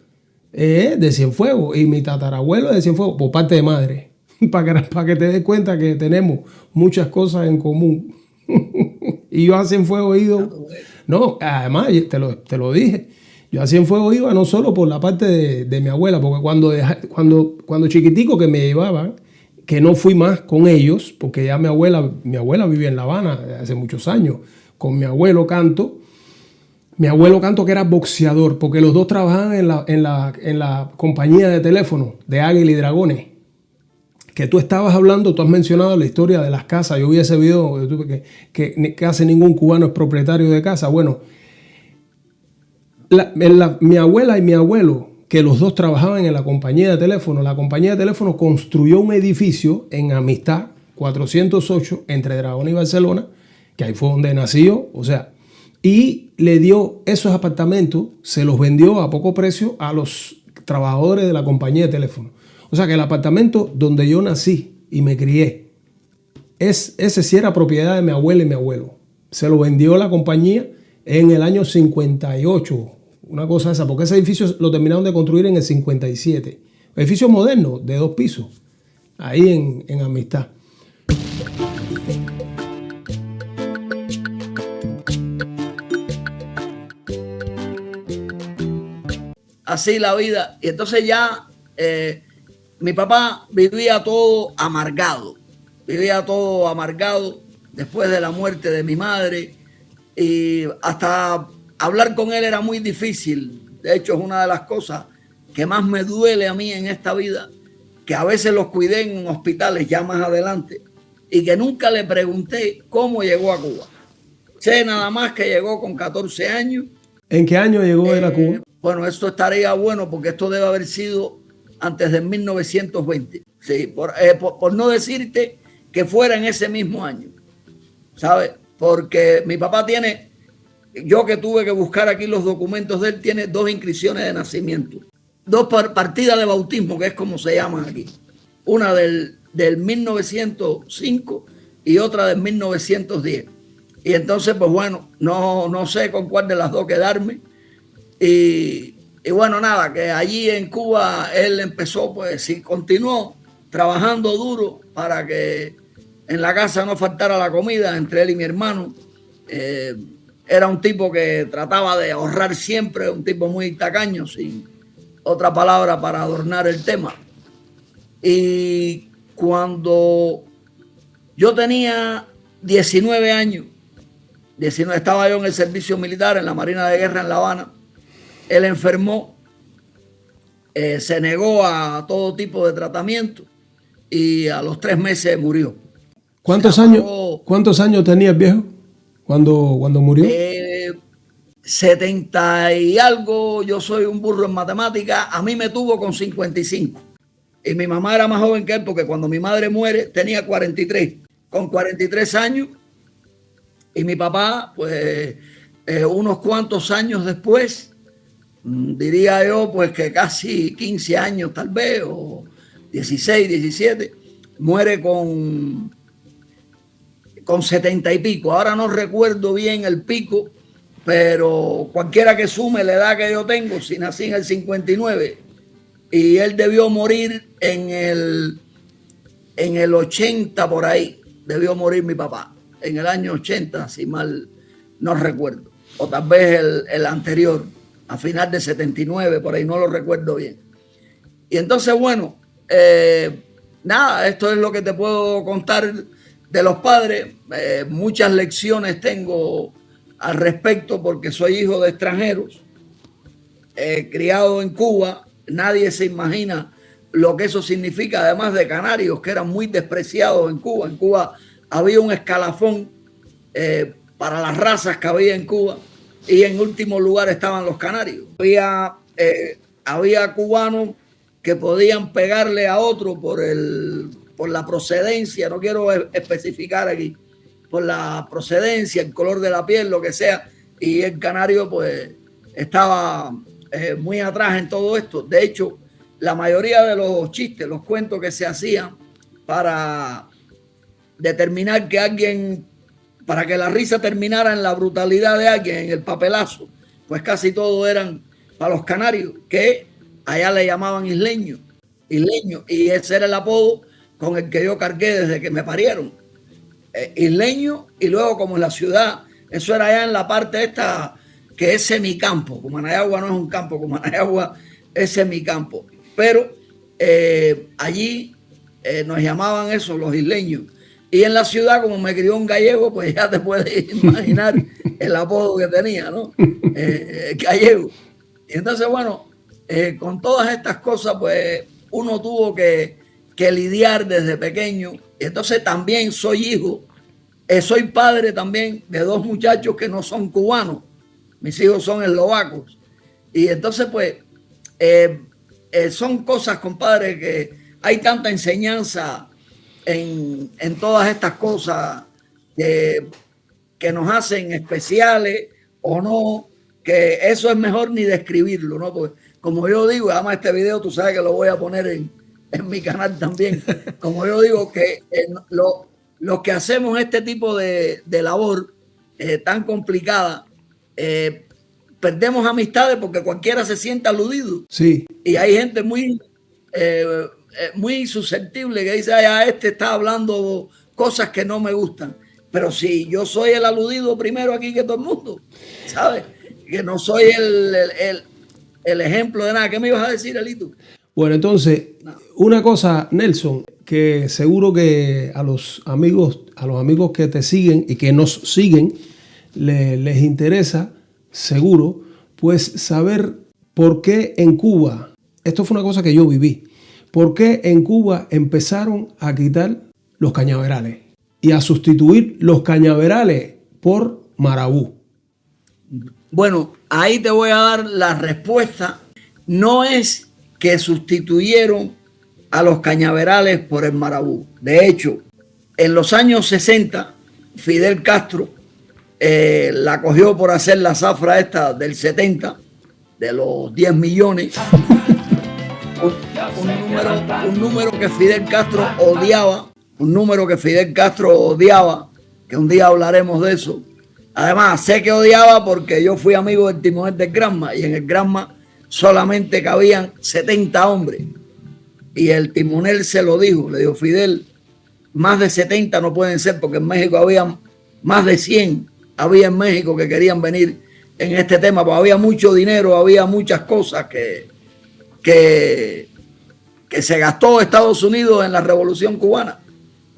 es de Cienfuegos. Y mi tatarabuelo es de Cienfuegos, por parte de madre. Para que te des cuenta que tenemos muchas cosas en común. Y yo a Cienfuegos he ido. No, además, te lo dije. Yo a Cienfuegos iba no solo por la parte de mi abuela, porque cuando chiquitico que me llevaban, que no fui más con ellos, porque ya mi abuela vivía en La Habana hace muchos años. Con mi abuelo Canto que era boxeador, porque los dos trabajaban en la compañía de teléfono de Águila y Dragones. Que tú estabas hablando, tú has mencionado la historia de las casas. Yo vi ese video que casi ningún cubano es propietario de casa. Bueno, mi abuela y mi abuelo, que los dos trabajaban en la compañía de teléfono. La compañía de teléfono construyó un edificio en Amistad 408 entre Dragón y Barcelona, que ahí fue donde nació, o sea, y le dio esos apartamentos, se los vendió a poco precio a los trabajadores de la compañía de teléfono. O sea que el apartamento donde yo nací y me crié, ese sí era propiedad de mi abuela y mi abuelo. Se lo vendió la compañía en el año 58, una cosa esa, porque ese edificio lo terminaron de construir en el 57. Edificio moderno de 2 pisos, ahí en Amistad. Así la vida. Y entonces ya mi papá vivía todo amargado. Vivía todo amargado después de la muerte de mi madre. Y hasta hablar con él era muy difícil. De hecho, es una de las cosas que más me duele a mí en esta vida, que a veces los cuidé en hospitales ya más adelante y que nunca le pregunté cómo llegó a Cuba. Sé nada más que llegó con 14 años. ¿En qué año llegó él a Cuba? Bueno, esto estaría bueno porque esto debe haber sido antes de 1920. Sí, por no decirte que fuera en ese mismo año, ¿sabes? Porque mi papá tiene, yo que tuve que buscar aquí los documentos de él, tiene 2 inscripciones de nacimiento. 2 partidas de bautismo, que es como se llaman aquí. Una del 1905 y otra del 1910. Y entonces, pues bueno, no sé con cuál de las 2 quedarme. Y bueno, nada, que allí en Cuba él empezó, pues sí, continuó trabajando duro para que en la casa no faltara la comida entre él y mi hermano. Era un tipo que trataba de ahorrar siempre, un tipo muy tacaño, sin otra palabra para adornar el tema. Y cuando yo tenía 19 años, estaba yo en el servicio militar en la Marina de Guerra en La Habana. Él enfermó, se negó a todo tipo de tratamiento y a los 3 meses murió. ¿Cuántos años tenía el viejo cuando murió? 70 y algo. Yo soy un burro en matemática. A mí me tuvo con 55. Y mi mamá era más joven que él porque cuando mi madre muere tenía 43. Con 43 años. Y mi papá, pues, unos cuantos años después, diría yo, pues que casi 15 años tal vez, o 16, 17, muere con 70 y pico. Ahora no recuerdo bien el pico, pero cualquiera que sume la edad que yo tengo, si nací en el 59, y él debió morir en el 80 por ahí, debió morir mi papá, en el año 80, si mal no recuerdo, o tal vez el anterior, a final de 79, por ahí no lo recuerdo bien. Y entonces, bueno, nada, esto es lo que te puedo contar de los padres. Muchas lecciones tengo al respecto porque soy hijo de extranjeros, criado en Cuba. Nadie se imagina lo que eso significa, además de canarios, que eran muy despreciados en Cuba. En Cuba había un escalafón para las razas que había en Cuba. Y en último lugar estaban los canarios. Había cubanos que podían pegarle a otro por la procedencia, no quiero especificar aquí, por la procedencia, el color de la piel, lo que sea. Y el canario pues estaba muy atrás en todo esto. De hecho, la mayoría de los chistes, los cuentos que se hacían para determinar que alguien, para que la risa terminara en la brutalidad de alguien, en el papelazo, pues casi todos eran para los canarios, que allá le llamaban isleños, y ese era el apodo con el que yo cargué desde que me parieron. Isleño, y luego como en la ciudad, eso era allá en la parte esta que es semicampo. Cumanayagua no es un campo, Cumanayagua es semicampo. Pero allí nos llamaban eso, los isleños. Y en la ciudad, como me crió un gallego, pues ya te puedes imaginar el apodo que tenía, ¿no? Gallego. Y entonces, bueno, con todas estas cosas, pues uno tuvo que lidiar desde pequeño. Y entonces también soy padre también de 2 muchachos que no son cubanos. Mis hijos son eslovacos. Y entonces, pues, son cosas, compadre, que hay tanta enseñanza en todas estas cosas que nos hacen especiales o no, que eso es mejor ni describirlo, ¿no? Porque como yo digo, además este video tú sabes que lo voy a poner en mi canal también, como yo digo que los que hacemos este tipo de labor tan complicada, perdemos amistades porque cualquiera se siente aludido. Sí. Y hay gente muy susceptible que dice, este está hablando cosas que no me gustan. Pero si yo soy el aludido primero aquí que todo el mundo, ¿sabes? Que no soy el ejemplo de nada. ¿Qué me ibas a decir, Elito? Bueno, entonces, una cosa, Nelson, que seguro que a los amigos que te siguen y que nos siguen, les interesa, seguro, pues saber por qué en Cuba, esto fue una cosa que yo viví, por qué en Cuba empezaron a quitar los cañaverales y a sustituir los cañaverales por marabú. Bueno, ahí te voy a dar la respuesta. No es que sustituyeron a los cañaverales por el marabú. De hecho, en los años 60, Fidel Castro la cogió por hacer la zafra esta del 70, de los 10 millones. Un número que Fidel Castro odiaba, que un día hablaremos de eso. Además, sé que odiaba porque yo fui amigo del timonel del Granma y en el Granma solamente cabían 70 hombres. Y el timonel se lo dijo, le dijo, Fidel, más de 70 no pueden ser porque en México había más de 100, había en México que querían venir en este tema, pues había mucho dinero, había muchas cosas que se gastó Estados Unidos en la Revolución Cubana,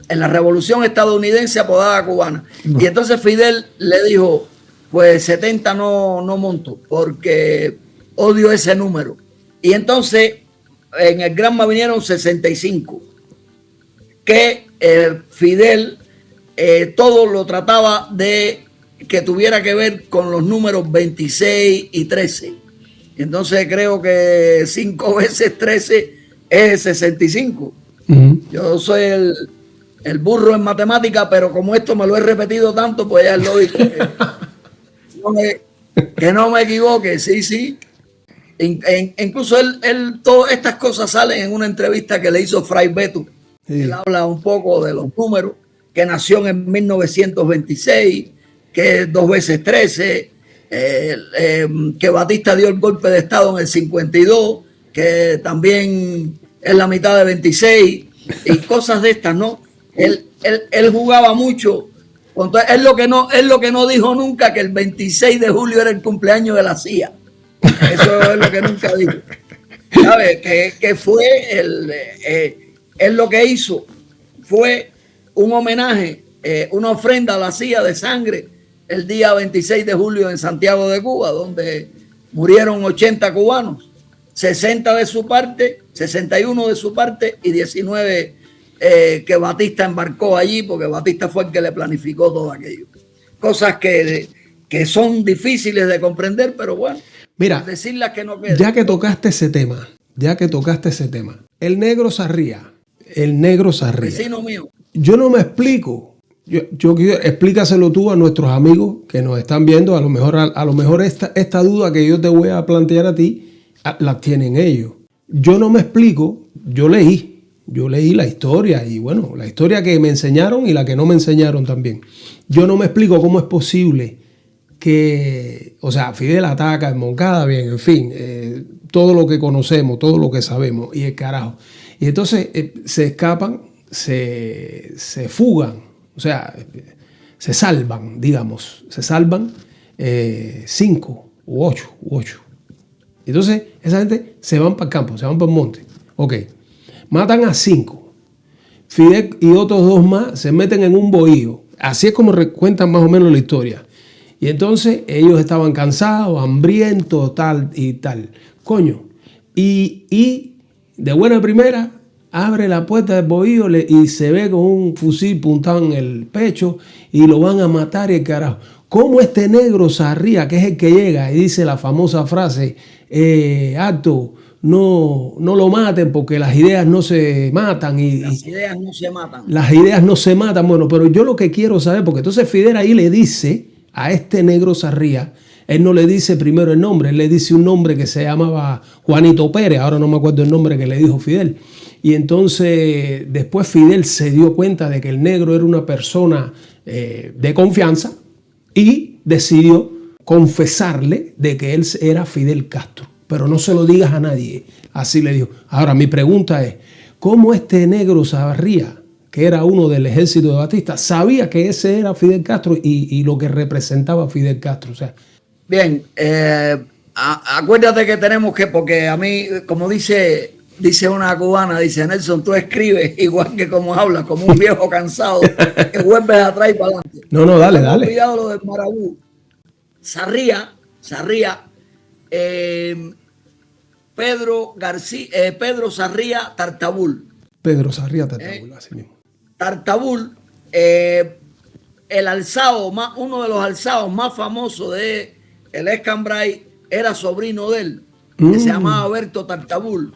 en la Revolución estadounidense apodada cubana. No. Y entonces Fidel le dijo, pues 70 no monto porque odio ese número. Y entonces en el Granma vinieron 65, que Fidel todo lo trataba de que tuviera que ver con los números 26 y 13. Entonces creo que 5 veces 13 es 65. Yo soy el burro en matemática, pero como esto me lo he repetido tanto, pues ya es lógico que no me equivoque. Sí. Incluso él todas estas cosas salen en una entrevista que le hizo Fray Beto. Sí. Él habla un poco de los números, que nació en 1926, que es 2 veces 13, que Batista dio el golpe de Estado en el 52, que también es la mitad de 26, y cosas de estas, ¿no? Él jugaba mucho. Él lo que no dijo nunca, que el 26 de julio era el cumpleaños de la CIA. Eso es lo que nunca dijo. ¿Sabes? Que fue él lo que hizo fue un homenaje, una ofrenda a la CIA de sangre el día 26 de julio en Santiago de Cuba, donde murieron 80 cubanos, 60 de su parte, 61 de su parte y 19 que Batista embarcó allí, porque Batista fue el que le planificó todo aquello. Cosas que son difíciles de comprender, pero bueno, mira, decirlas que no quedan. Ya que tocaste ese tema, el negro Sarría. Vecino mío. Yo no me explico. Yo quiero, explícaselo tú a nuestros amigos que nos están viendo. A lo mejor esta duda que yo te voy a plantear a ti, la tienen ellos. Yo no me explico. Yo leí la historia y bueno, la historia que me enseñaron y la que no me enseñaron también. Yo no me explico cómo es posible que, o sea, Fidel ataca en Moncada, bien, en fin, todo lo que conocemos, todo lo que sabemos y el carajo. Y entonces se escapan, se fugan, o sea, se salvan, digamos, 5 u 8. Entonces esa gente se van para el campo, se van para el monte. Ok, matan a 5. Fidel y otros 2 más se meten en un bohío. Así es como cuentan más o menos la historia. Y entonces ellos estaban cansados, hambrientos, tal y tal. Coño. Y de buena primera abre la puerta del bohío y se ve con un fusil puntado en el pecho y lo van a matar y el carajo. ¿Cómo este negro Sarría, que es el que llega y dice la famosa frase, alto, no lo maten porque las ideas no se matan. Las ideas no se matan. Las ideas no se matan. Bueno, pero yo lo que quiero saber, porque entonces Fidel ahí le dice a este negro Sarría, él no le dice primero el nombre, él le dice un nombre que se llamaba Juanito Pérez, ahora no me acuerdo el nombre que le dijo Fidel. Y entonces después Fidel se dio cuenta de que el negro era una persona de confianza y decidió confesarle de que él era Fidel Castro. Pero no se lo digas a nadie, así le dijo. Ahora mi pregunta es, ¿cómo este negro Sarría, que era uno del ejército de Batista, sabía que ese era Fidel Castro y lo que representaba Fidel Castro? O sea, bien, acuérdate que tenemos que, porque a mí, como dice una cubana, dice Nelson, tú escribes igual que como hablas, como un viejo cansado, que vuelves atrás y para adelante. No, dale. Cuidado lo del Marabú. Sarría, Pedro Sarría Tartabul. Pedro Sarría Tartabul, así mismo. Tartabul, uno de los alzados más famosos de el Escambray era sobrino de él, que se llamaba Berto Tartabul.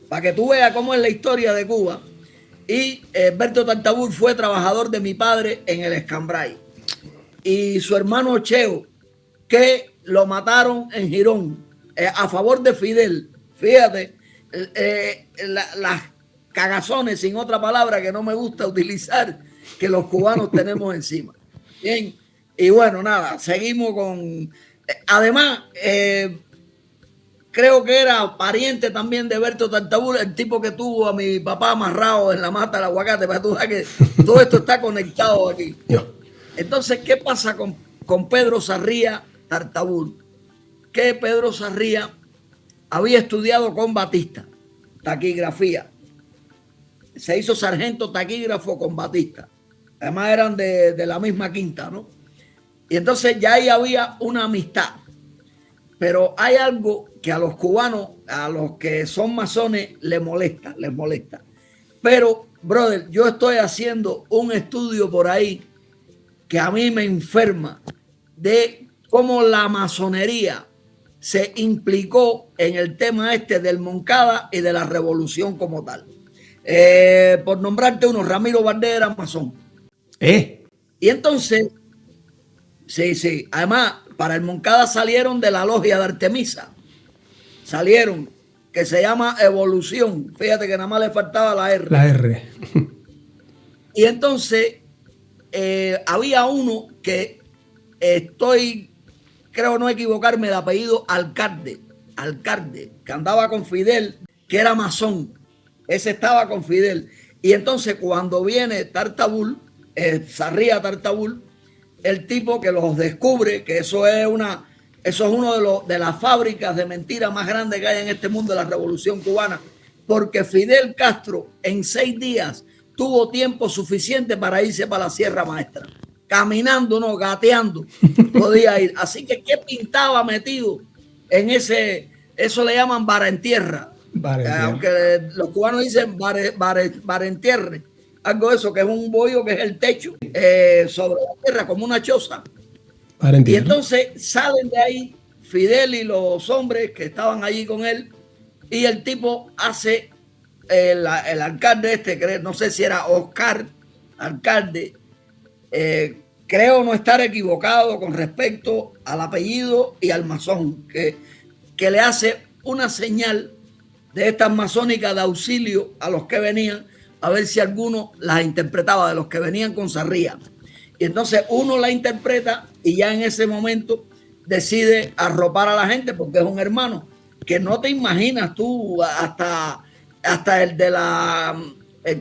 Para que tú veas cómo es la historia de Cuba. Y Berto Tartabul fue trabajador de mi padre en el Escambray. Y su hermano Cheo, que lo mataron en Girón, a favor de Fidel. Fíjate, las cagazones, sin otra palabra que no me gusta utilizar, que los cubanos tenemos encima. Bien, y bueno, nada, seguimos con... Además, creo que era pariente también de Berto Tartabul, el tipo que tuvo a mi papá amarrado en la mata del aguacate, para tú sabes que todo esto está conectado aquí. Entonces, ¿qué pasa con Pedro Sarría Tartabul? Que Pedro Sarría había estudiado con Batista, taquigrafía. Se hizo sargento taquígrafo con Batista. Además eran de la misma quinta, ¿no? Y entonces ya ahí había una amistad. Pero hay algo que a los cubanos, a los que son masones, les molesta. Pero, brother, yo estoy haciendo un estudio por ahí que a mí me enferma de cómo la masonería se implicó en el tema este del Moncada y de la revolución como tal. Por nombrarte uno, Ramiro Valdés era masón. Y entonces, sí, además, para el Moncada salieron de la logia de Artemisa. Salieron, que se llama Evolución. Fíjate que nada más le faltaba la R. La R. Y entonces, había uno que creo no equivocarme, de apellido Alcalde, que andaba con Fidel, que era masón. Ese estaba con Fidel. Y entonces cuando viene Tartabul, Sarría Tartabul, el tipo que los descubre, que eso es uno de las fábricas de mentiras más grandes que hay en este mundo de la Revolución Cubana, porque Fidel Castro en 6 días tuvo tiempo suficiente para irse para la Sierra Maestra. Caminando, no, gateando, podía ir. Así que, ¿qué pintaba metido en eso le llaman barentierra? Aunque los cubanos dicen barentierre, algo de eso, que es un bollo que es el techo sobre la tierra, como una choza. Y entonces salen de ahí Fidel y los hombres que estaban allí con él, y el tipo hace, el alcalde no sé si era Oscar, alcalde, creo no estar equivocado con respecto al apellido y al masón, que le hace una señal de estas masónicas de auxilio a los que venían, a ver si alguno las interpretaba, de los que venían con Sarría. Y entonces uno la interpreta y ya en ese momento decide arropar a la gente, porque es un hermano que no te imaginas tú, hasta el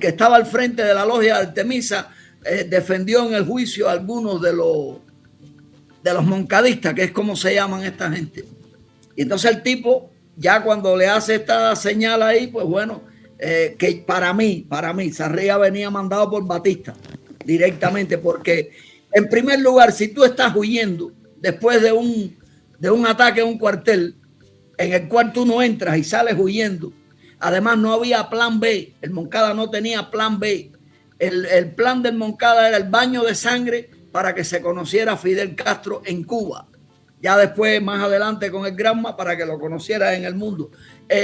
que estaba al frente de la logia de Artemisa, defendió en el juicio a algunos de los moncadistas, que es como se llaman esta gente. Y entonces el tipo, ya cuando le hace esta señal ahí, pues bueno, que para mí, Sarría venía mandado por Batista directamente, porque en primer lugar, si tú estás huyendo después de un ataque a un cuartel en el cual tú no entras y sales huyendo, además no había plan B, el Moncada no tenía plan B. El plan del Moncada era el baño de sangre para que se conociera Fidel Castro en Cuba. ya después, más adelante con el Granma, para que lo conociera en el mundo.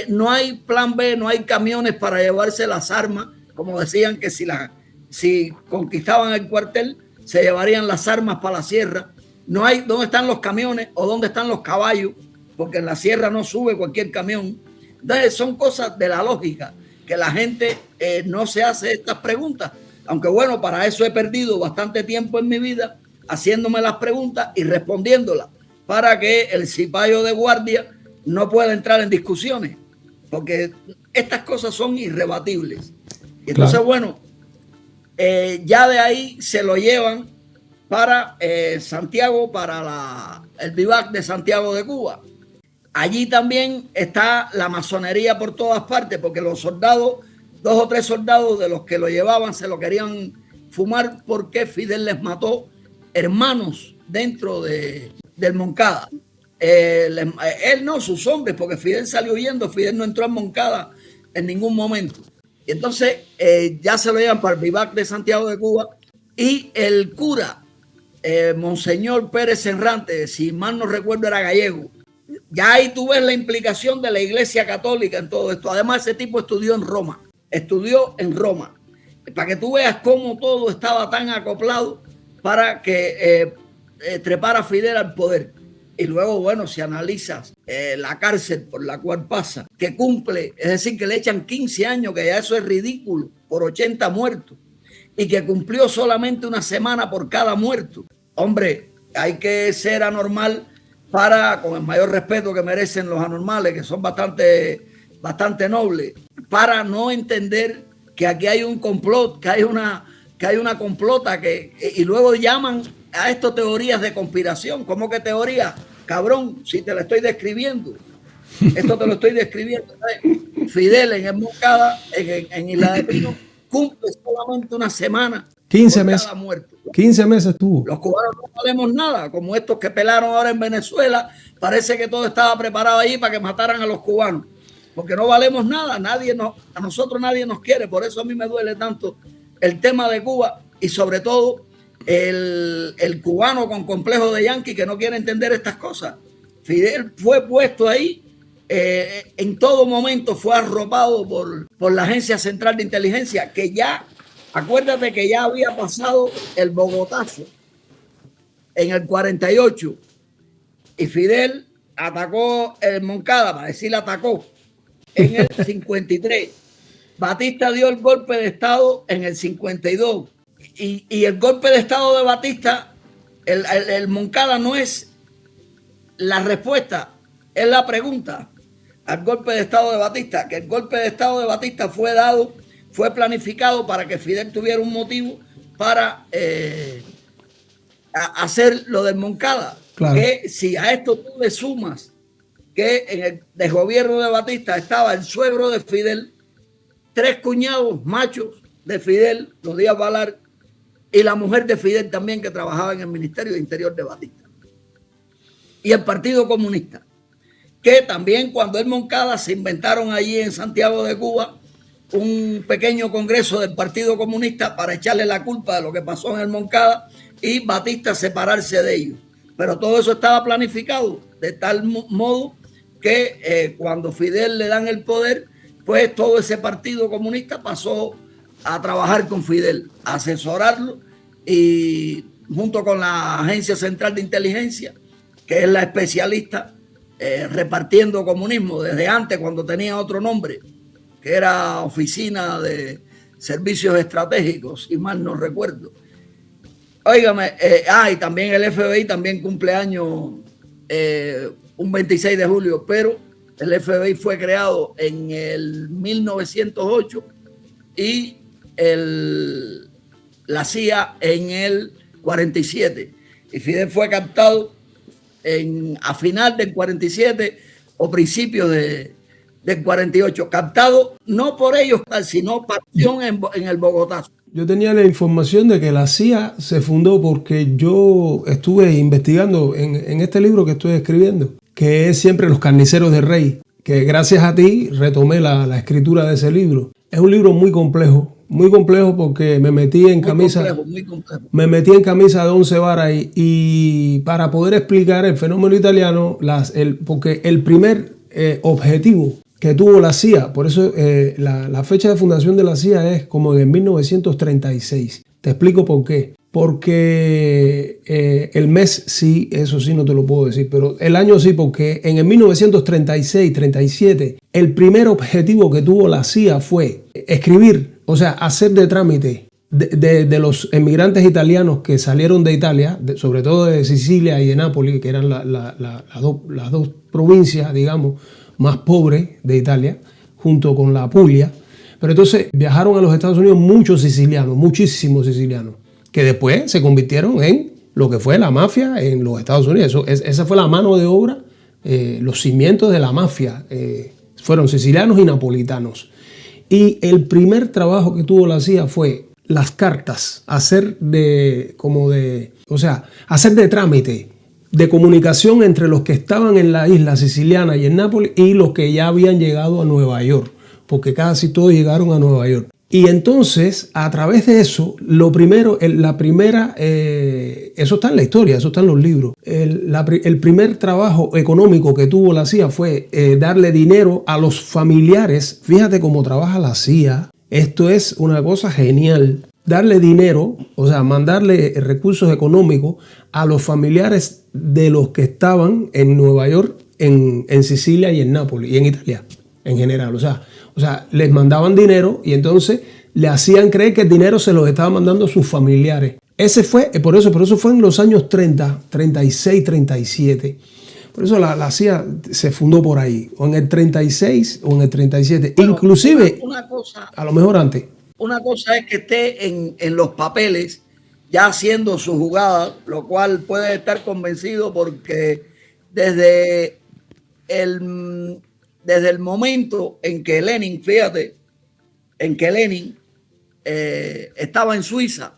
No hay plan B, no hay camiones para llevarse las armas, como decían que si conquistaban el cuartel, se llevarían las armas para la sierra. No hay dónde están los camiones o dónde están los caballos, porque en la sierra no sube cualquier camión. Entonces son cosas de la lógica que la gente no se hace estas preguntas. Aunque bueno, para eso he perdido bastante tiempo en mi vida haciéndome las preguntas y respondiéndolas, para que el cipayo de guardia no pueda entrar en discusiones, porque estas cosas son irrebatibles. Y entonces, claro, bueno, ya de ahí se lo llevan para Santiago, para el vivac de Santiago de Cuba. Allí también está la masonería por todas partes, porque los soldados, 2 o 3 soldados de los que lo llevaban se lo querían fumar porque Fidel les mató hermanos dentro del Moncada. Él no, sus hombres, porque Fidel salió huyendo, Fidel no entró en Moncada en ningún momento. Y entonces ya se lo llevan para el vivac de Santiago de Cuba, y el cura, Monseñor Pérez Serrante, si mal no recuerdo era gallego. Ya ahí tú ves la implicación de la Iglesia Católica en todo esto. Además, ese tipo estudió en Roma, para que tú veas cómo todo estaba tan acoplado para que trepara Fidel al poder. Y luego, bueno, si analizas la cárcel por la cual pasa, que cumple, es decir, que le echan 15 años, que ya eso es ridículo, por 80 muertos, y que cumplió solamente una semana por cada muerto. Hombre, hay que ser anormal con el mayor respeto que merecen los anormales, que son bastante nobles, para no entender que aquí hay un complot, que hay una complota, y luego llaman a esto teorías de conspiración. ¿Cómo que teoría? Cabrón, si te lo estoy describiendo. Esto te lo estoy describiendo. Fidel en el Moncada, en Isla de Pino, cumple solamente una semana. 15 meses. 15 meses tuvo. Los cubanos no valemos nada, como estos que pelaron ahora en Venezuela. Parece que todo estaba preparado allí para que mataran a los cubanos, porque no valemos nada. A nosotros nadie nos quiere. Por eso a mí me duele tanto el tema de Cuba, y sobre todo el cubano con complejo de yanqui que no quiere entender estas cosas. Fidel fue puesto ahí, en todo momento fue arropado por la Agencia Central de Inteligencia, que ya, acuérdate que ya había pasado el Bogotazo en el 48, y Fidel atacó el Moncada, para decir atacó, en el 53. Batista dio el golpe de Estado en el 52. Y el golpe de Estado de Batista, el Moncada no es la respuesta, es la pregunta al golpe de Estado de Batista. Que el golpe de Estado de Batista fue planificado para que Fidel tuviera un motivo para hacer lo del Moncada. Claro. Que si a esto tú le sumas que en el desgobierno de Batista estaba el suegro de Fidel, 3 cuñados machos de Fidel, los Díaz Balar, y la mujer de Fidel también, que trabajaba en el Ministerio de Interior de Batista, y el Partido Comunista, que también cuando el Moncada se inventaron allí en Santiago de Cuba un pequeño congreso del Partido Comunista para echarle la culpa de lo que pasó en el Moncada y Batista separarse de ellos. Pero todo eso estaba planificado de tal modo que cuando Fidel le dan el poder, pues todo ese Partido Comunista pasó a trabajar con Fidel, a asesorarlo, y junto con la Agencia Central de Inteligencia, que es la especialista repartiendo comunismo desde antes, cuando tenía otro nombre, que era Oficina de Servicios Estratégicos, si mal no recuerdo. Óigame, y también el FBI también cumple años un 26 de julio, pero el FBI fue creado en el 1908 y la CIA en el 47. Y Fidel fue captado a final del 47 o principios del 48. Captado no por ellos, sino pasión en el Bogotazo. Yo tenía la información de que la CIA se fundó porque yo estuve investigando en este libro que estoy escribiendo, que es Siempre los carniceros del rey, que gracias a ti retomé la escritura de ese libro. Es un libro muy complejo Muy complejo porque me metí en camisa. Muy complejo. Me metí en camisa de 11 varas y para poder explicar el fenómeno italiano, porque el primer objetivo que tuvo la CIA, por eso la fecha de fundación de la CIA es como en 1936. Te explico por qué. Porque el mes sí, eso sí no te lo puedo decir, pero el año sí, porque en el 1936-37 el primer objetivo que tuvo la CIA fue escribir, o sea, hacer de trámite de los emigrantes italianos que salieron de Italia, sobre todo de Sicilia y de Nápoles, que eran las dos provincias, digamos, más pobres de Italia, junto con la Puglia. Pero entonces viajaron a los Estados Unidos muchos sicilianos, muchísimos sicilianos, que después se convirtieron en lo que fue la mafia en los Estados Unidos. Esa fue la mano de obra, los cimientos de la mafia. Fueron sicilianos y napolitanos. Y el primer trabajo que tuvo la CIA fue las cartas, hacer de trámite, de comunicación entre los que estaban en la isla siciliana y en Nápoles y los que ya habían llegado a Nueva York, porque casi todos llegaron a Nueva York. Y entonces, a través de eso, eso está en la historia, eso está en los libros. El primer trabajo económico que tuvo la CIA fue darle dinero a los familiares. Fíjate cómo trabaja la CIA. Esto es una cosa genial. Darle dinero, o sea, mandarle recursos económicos a los familiares de los que estaban en Nueva York, en Sicilia y en Nápoles y en Italia en general. O sea, les mandaban dinero y entonces le hacían creer que el dinero se los estaba mandando a sus familiares. Por eso fue en los años 30, 36, 37. Por eso la CIA se fundó por ahí, o en el 36 o en el 37. Bueno, inclusive, una cosa, a lo mejor antes. Una cosa es que esté en los papeles ya haciendo su jugada, lo cual puede estar convencido porque desde el momento en que Lenin, estaba en Suiza,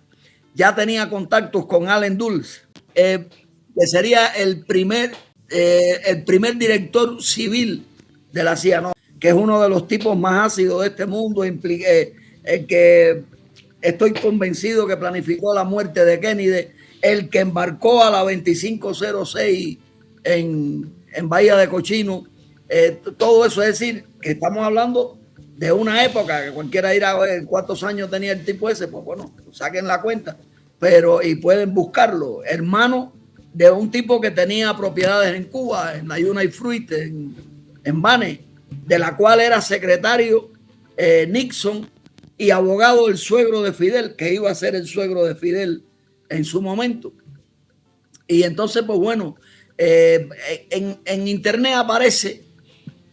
ya tenía contactos con Allen Dulles, que sería el primer director civil de la CIA, ¿no? Que es uno de los tipos más ácidos de este mundo, el que estoy convencido que planificó la muerte de Kennedy, el que embarcó a la 2506 en Bahía de Cochino. Todo eso, es decir, que estamos hablando de una época que cualquiera dirá cuántos años tenía el tipo ese, pues bueno, saquen la cuenta, y pueden buscarlo, hermano de un tipo que tenía propiedades en Cuba, en la United Fruit, en Bane, de la cual era secretario Nixon y abogado del suegro de Fidel, que iba a ser el suegro de Fidel en su momento. Y entonces, pues bueno, en internet aparece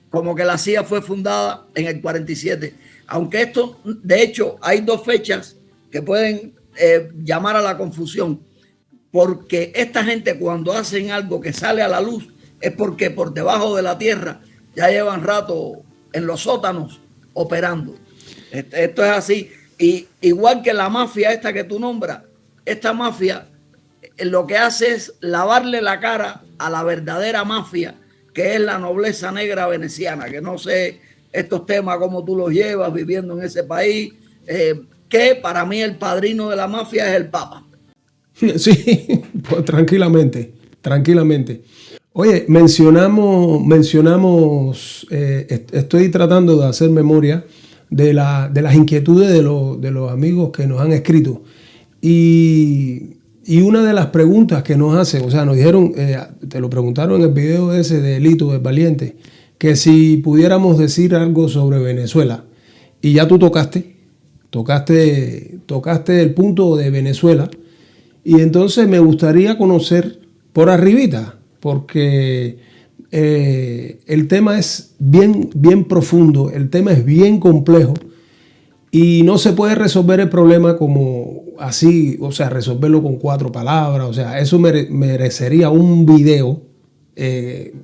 como que la CIA fue fundada en el 47. Aunque esto, de hecho, hay dos fechas que pueden llamar a la confusión. Porque esta gente cuando hacen algo que sale a la luz es porque por debajo de la tierra ya llevan rato en los sótanos operando. Esto es así. Y igual que la mafia esta que tú nombras, esta mafia lo que hace es lavarle la cara a la verdadera mafia, que es la nobleza negra veneciana, que no sé estos temas cómo tú los llevas viviendo en ese país, que para mí el padrino de la mafia es el Papa. Sí, pues tranquilamente. Oye, mencionamos, estoy tratando de hacer memoria de las inquietudes de los amigos que nos han escrito. Y una de las preguntas que nos hacen, o sea, nos dijeron, te lo preguntaron en el video ese de Lito, del Valiente, que si pudiéramos decir algo sobre Venezuela. Y ya tú tocaste el punto de Venezuela. Y entonces me gustaría conocer por arribita, porque el tema es bien profundo, el tema es bien complejo y no se puede resolver el problema como así, o sea, resolverlo con 4 palabras, o sea, eso merecería un video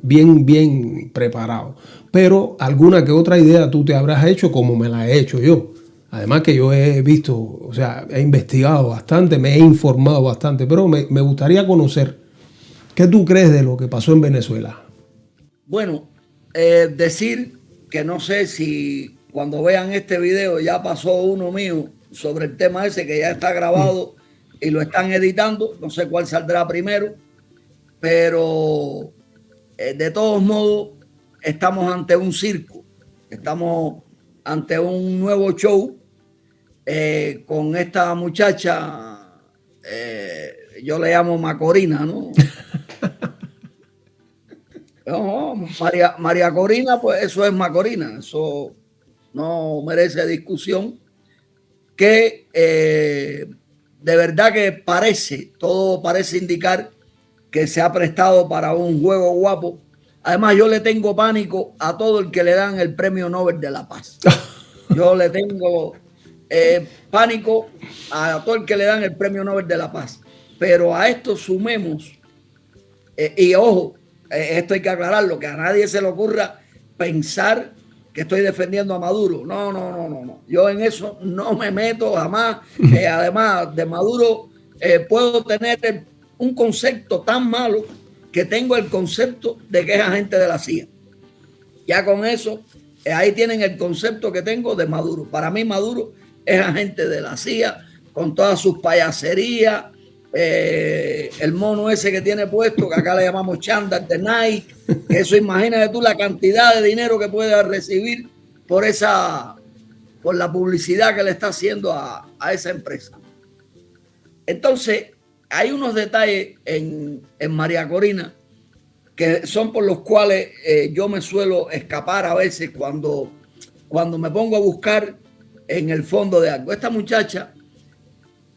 bien preparado. Pero alguna que otra idea tú te habrás hecho como me la he hecho yo. Además que yo he visto, o sea, he investigado bastante, me he informado bastante, pero me gustaría conocer qué tú crees de lo que pasó en Venezuela. Bueno, decir que no sé si cuando vean este video ya pasó uno mío sobre el tema ese que ya está grabado y lo están editando. No sé cuál saldrá primero, pero de todos modos estamos ante un circo, estamos ante un nuevo show con esta muchacha, yo le llamo Macorina, ¿no? No, María Corina, pues eso es Macorina, eso no merece discusión, que de verdad que todo parece indicar que se ha prestado para un juego guapo. Además, yo le tengo pánico a todo el que le dan el Premio Nobel de la Paz. Yo le tengo pánico a todo el que le dan el Premio Nobel de la Paz. Pero a esto sumemos, y ojo, esto hay que aclararlo, que a nadie se le ocurra pensar que estoy defendiendo a Maduro. No. Yo en eso no me meto jamás. Además, de Maduro puedo tener un concepto tan malo que tengo el concepto de que es agente de la CIA. Ya con eso, ahí tienen el concepto que tengo de Maduro. Para mí Maduro es agente de la CIA, con todas sus payaserías, el mono ese que tiene puesto, que acá le llamamos chándal de Nike, que eso, imagínate tú la cantidad de dinero que puede recibir por la publicidad que le está haciendo a esa empresa. Entonces, hay unos detalles en María Corina que son por los cuales yo me suelo escapar a veces cuando me pongo a buscar en el fondo de algo. Esta muchacha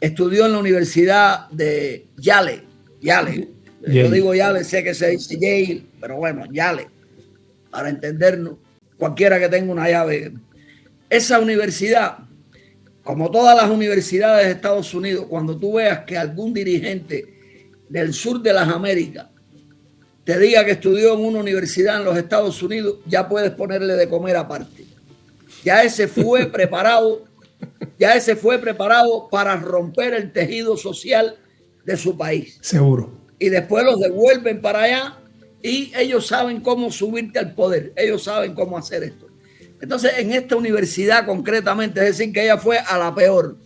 estudió en la Universidad de Yale. Yo digo Yale, sé que se dice Yale, pero bueno, Yale, para entendernos, cualquiera que tenga una llave. Esa universidad, como todas las universidades de Estados Unidos, cuando tú veas que algún dirigente del sur de las Américas te diga que estudió en una universidad en los Estados Unidos, ya puedes ponerle de comer aparte. Ya ese fue preparado para romper el tejido social de su país. Seguro. Y después los devuelven para allá y ellos saben cómo subirte al poder. Ellos saben cómo hacer esto. Entonces, en esta universidad concretamente, es decir, que ella fue a la peor,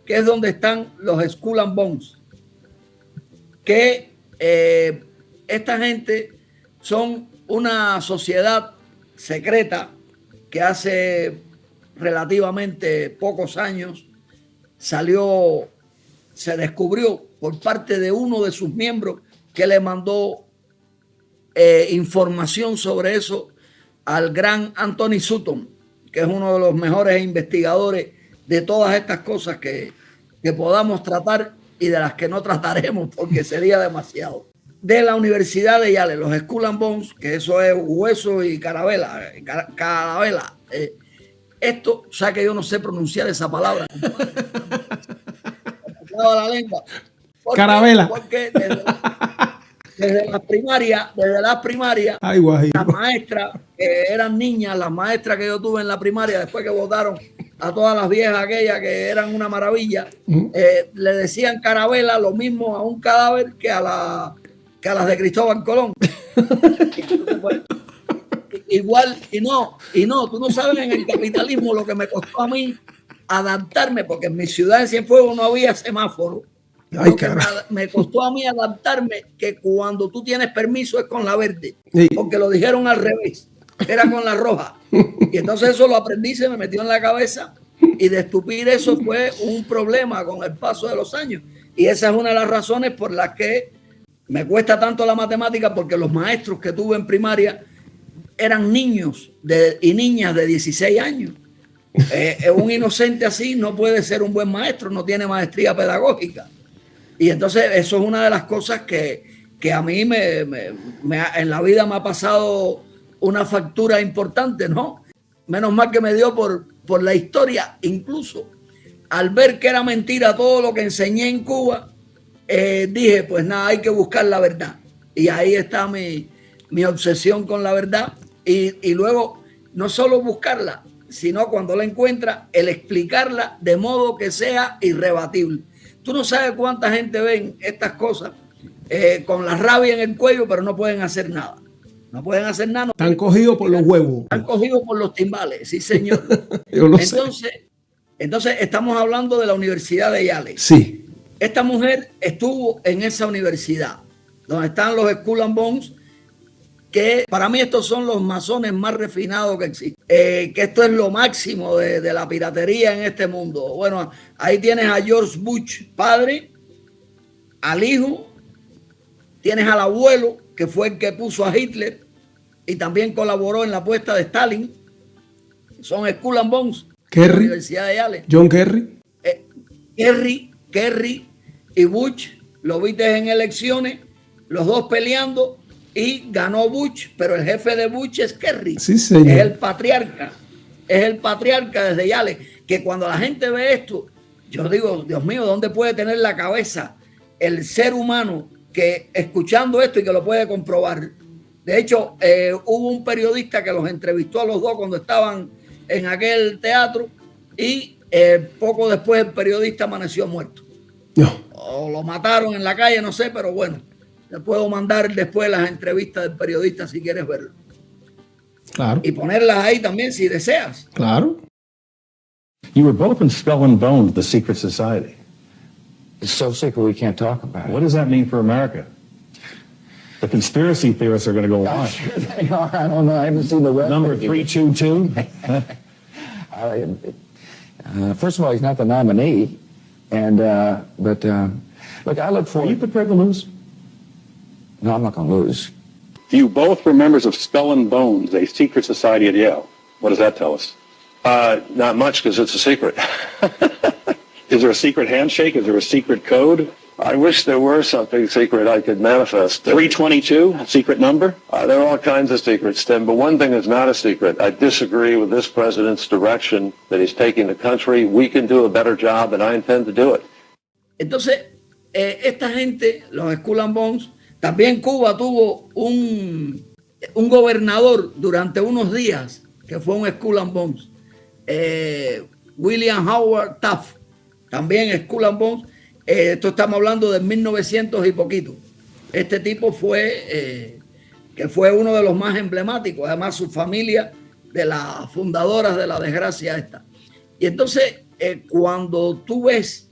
que es donde están los Skull and Bones, que esta gente son una sociedad secreta que hace relativamente pocos años se descubrió por parte de uno de sus miembros que le mandó información sobre eso al gran Anthony Sutton, que es uno de los mejores investigadores de todas estas cosas que podamos tratar y de las que no trataremos porque sería demasiado. De la Universidad de Yale, los Skull and Bones, que eso es hueso y carabela. Esto, o sea que yo no sé pronunciar esa palabra. La lengua. Carabela. Porque desde las primarias, ay, las maestras que eran niñas, las maestras que yo tuve en la primaria, después que votaron a todas las viejas aquellas que eran una maravilla, le decían carabela lo mismo a un cadáver que a las de Cristóbal Colón. Igual, y no, tú no sabes en el capitalismo lo que me costó a mí adaptarme, porque en mi ciudad en Cienfuegos no había semáforo. Ay, me costó a mí adaptarme que cuando tú tienes permiso es con la verde, sí, porque lo dijeron al revés, era con la roja. Y entonces eso lo aprendí, se me metió en la cabeza, y de estupir eso fue un problema con el paso de los años. Y esa es una de las razones por las que me cuesta tanto la matemática, porque los maestros que tuve en primaria eran niños y niñas de 16 años. Un inocente así no puede ser un buen maestro, no tiene maestría pedagógica. Y entonces eso es una de las cosas que a mí en la vida me ha pasado una factura importante, ¿no? Menos mal que me dio por la historia. Incluso al ver que era mentira todo lo que enseñé en Cuba, dije, pues nada, hay que buscar la verdad. Y ahí está mi obsesión con la verdad. Y luego, no solo buscarla, sino cuando la encuentra, el explicarla de modo que sea irrebatible. Tú no sabes cuánta gente ven estas cosas con la rabia en el cuello, pero no pueden hacer nada. No pueden hacer nada. No están cogidos por los huevos. Están cogidos por los timbales, sí, señor. Yo lo Entonces, Entonces, estamos hablando de la Universidad de Yale. Sí. Esta mujer estuvo en esa universidad, donde están los Skull and Bones, que para mí estos son los masones más refinados que existen. Que esto es lo máximo de la piratería en este mundo. Bueno, ahí tienes a George Bush, padre, al hijo, tienes al abuelo, que fue el que puso a Hitler y también colaboró en la puesta de Stalin. Son Skull and Bones. Kerry, Universidad de Yale. John Kerry. Kerry y Bush, lo viste en elecciones, los dos peleando y ganó Bush, pero el jefe de Bush es Kerry. Sí, señor. Es el patriarca desde Yale, que cuando la gente ve esto, yo digo, Dios mío, ¿dónde puede tener la cabeza el ser humano que escuchando esto y que lo puede comprobar? De hecho, hubo un periodista que los entrevistó a los dos cuando estaban en aquel teatro y poco después el periodista amaneció muerto. No. O lo mataron en la calle, no sé, pero bueno, te puedo mandar después las entrevistas del periodista si quieres verlo. Claro. Y ponerlas ahí también si deseas. Claro. You were both in Skull and Bones, the secret society. It's so secret we can't talk about it. What does that mean for America? The conspiracy theorists are going to go on. They are. I don't know. I haven't seen the rest. Number 322. First of all, he's not the nominee, and but look, I look Are forward. you prepared to lose? No, I'm not going to lose. You both were members of Skull and Bones, a secret society at Yale. What does that tell us? Not much, because it's a secret. Is there a secret handshake? Is there a secret code? I wish there were something secret I could manifest. 322, secret number? There are all kinds of secrets, Tim, but one thing is not a secret. I disagree with this president's direction that he's taking the country. We can do a better job, and I intend to do it. Entonces, esta gente, los Skull and Bones, también Cuba tuvo un gobernador durante unos días que fue un Skull and Bones. William Howard Taft, también Skull and Bones. Esto estamos hablando de 1900 y poquito. Este tipo fue uno de los más emblemáticos. Además, su familia de las fundadoras de la desgracia esta. Y entonces, cuando tú ves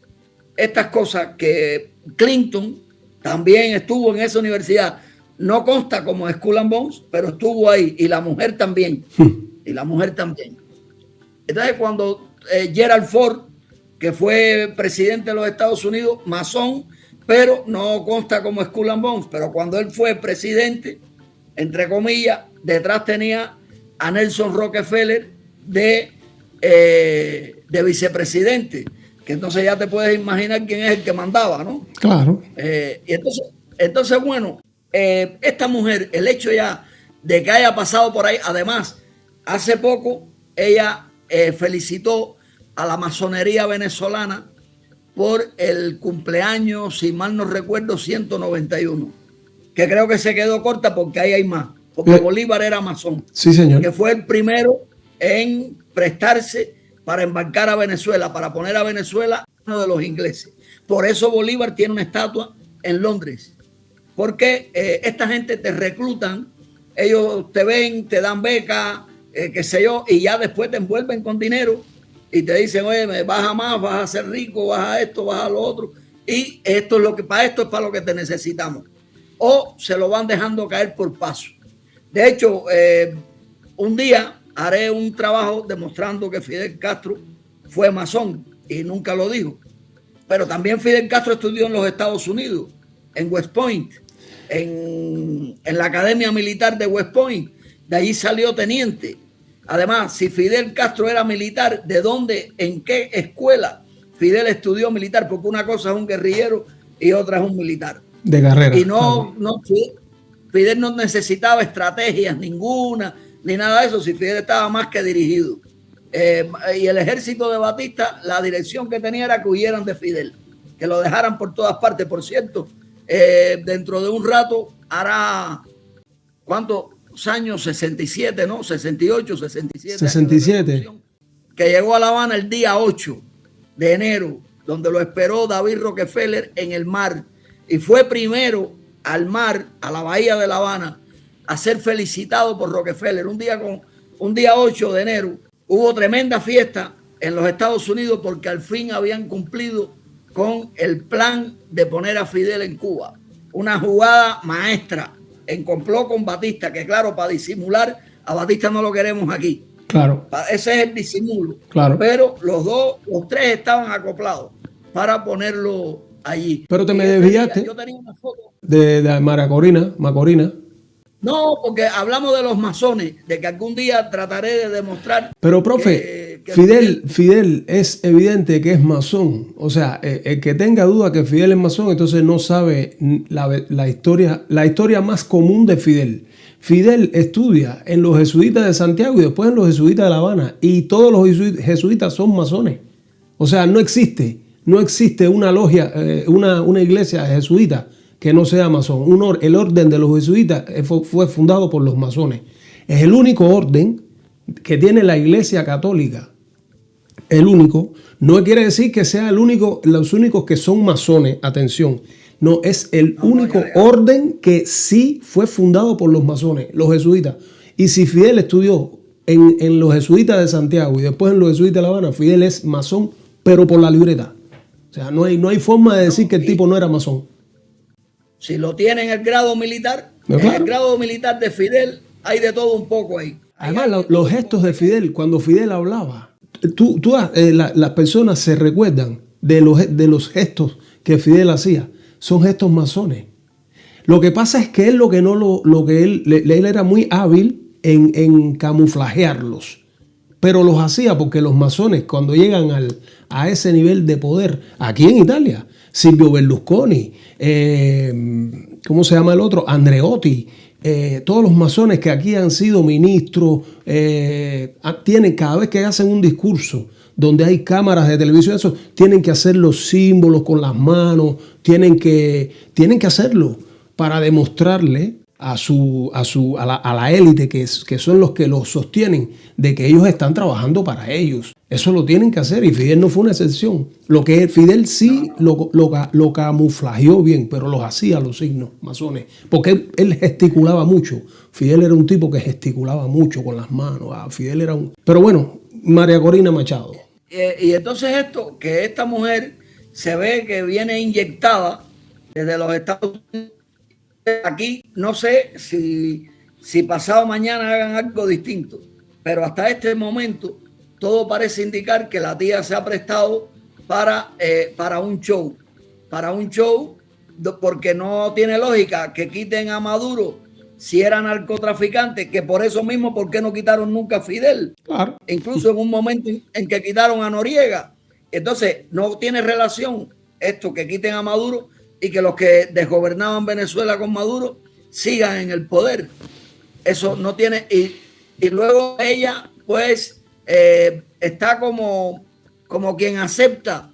estas cosas, que Clinton también estuvo en esa universidad, no consta como Skull and Bones, pero estuvo ahí, y la mujer también. Y la mujer también. Entonces, cuando Gerald Ford, que fue presidente de los Estados Unidos, masón, pero no consta como Skull and Bones, pero cuando él fue presidente, entre comillas, detrás tenía a Nelson Rockefeller de vicepresidente, que entonces ya te puedes imaginar quién es el que mandaba, ¿no? Claro. Y entonces, bueno, esta mujer, el hecho ya de que haya pasado por ahí, además, hace poco ella felicitó a la masonería venezolana por el cumpleaños, si mal no recuerdo, 191, que creo que se quedó corta porque ahí hay más, porque Bolívar era masón. Sí, señor. Que fue el primero en prestarse para embarcar a Venezuela, para poner a Venezuela en uno de los ingleses. Por eso Bolívar tiene una estatua en Londres, porque esta gente te reclutan, ellos te ven, te dan beca, qué sé yo, y ya después te envuelven con dinero y te dicen, oye, baja más, vas a ser rico, vas a esto, vas a lo otro, y esto es lo que para esto es para lo que te necesitamos. O se lo van dejando caer por paso. De hecho, un día haré un trabajo demostrando que Fidel Castro fue masón y nunca lo dijo. Pero también Fidel Castro estudió en los Estados Unidos, en West Point, en la Academia Militar de West Point. De allí salió teniente. Además, si Fidel Castro era militar, ¿de dónde, en qué escuela Fidel estudió militar? Porque una cosa es un guerrillero y otra es un militar. De carrera. Y Fidel no necesitaba estrategias ninguna, ni nada de eso, si Fidel estaba más que dirigido. Y el ejército de Batista, la dirección que tenía era que huyeran de Fidel, que lo dejaran por todas partes. Por cierto, dentro de un rato hará, ¿cuántos años? 67, ¿no? 68, 67. 67. Que llegó a La Habana el día 8 de enero, donde lo esperó David Rockefeller en el mar. Y fue primero al mar, a la bahía de La Habana, a ser felicitado por Rockefeller. Un día 8 de enero hubo tremenda fiesta en los Estados Unidos porque al fin habían cumplido con el plan de poner a Fidel en Cuba. Una jugada maestra en complot con Batista, que claro, para disimular, a Batista no lo queremos aquí. Claro. Ese es el disimulo. Claro. Pero los tres estaban acoplados para ponerlo allí. Pero te me desviaste. Yo tenía una foto De Macorina. No, porque hablamos de los masones, de que algún día trataré de demostrar. Pero, profe, que Fidel es evidente que es masón. O sea, el que tenga duda que Fidel es masón, entonces no sabe la historia más común de Fidel. Fidel estudia en los jesuitas de Santiago y después en los jesuitas de La Habana. Y todos los jesuitas son masones. O sea, no existe una logia, una iglesia jesuita que no sea masón. El orden de los jesuitas fue fundado por los masones. Es el único orden que tiene la Iglesia Católica. El único. No quiere decir que sea los únicos que son masones. Atención. No, es el único orden que sí fue fundado por los masones, los jesuitas. Y si Fidel estudió en los jesuitas de Santiago y después en los jesuitas de La Habana, Fidel es masón, pero por la libreta. O sea, no hay forma de decir que el tipo no era masón. Si lo tiene en el grado militar, claro. En el grado militar de Fidel hay de todo un poco ahí. Además, los gestos de Fidel, cuando Fidel hablaba, las personas se recuerdan de los gestos que Fidel hacía. Son gestos masones. Lo que pasa es que él él era muy hábil en camuflajearlos. Pero los hacía porque los masones, cuando llegan a ese nivel de poder, aquí en Italia, Silvio Berlusconi, ¿cómo se llama el otro? Andreotti, todos los masones que aquí han sido ministros, tienen, cada vez que hacen un discurso donde hay cámaras de televisión, eso, tienen que hacer los símbolos con las manos, tienen que hacerlo para demostrarle a la élite que son los que los sostienen de que ellos están trabajando para ellos. Eso lo tienen que hacer y Fidel no fue una excepción. Fidel sí lo camuflajeó bien, pero los hacía los signos masones, porque él gesticulaba mucho. Fidel era un tipo que gesticulaba mucho con las manos. Fidel era un... Pero bueno, María Corina Machado. Y entonces esta mujer se ve que viene inyectada desde los Estados Unidos. Aquí no sé si pasado mañana hagan algo distinto, pero hasta este momento todo parece indicar que la tía se ha prestado para un show, porque no tiene lógica que quiten a Maduro si era narcotraficante, que por eso mismo, ¿por qué no quitaron nunca a Fidel? Claro. Incluso en un momento en que quitaron a Noriega. Entonces, no tiene relación esto que quiten a Maduro y que los que desgobernaban Venezuela con Maduro sigan en el poder. Eso no tiene... Y luego ella, pues, está como quien acepta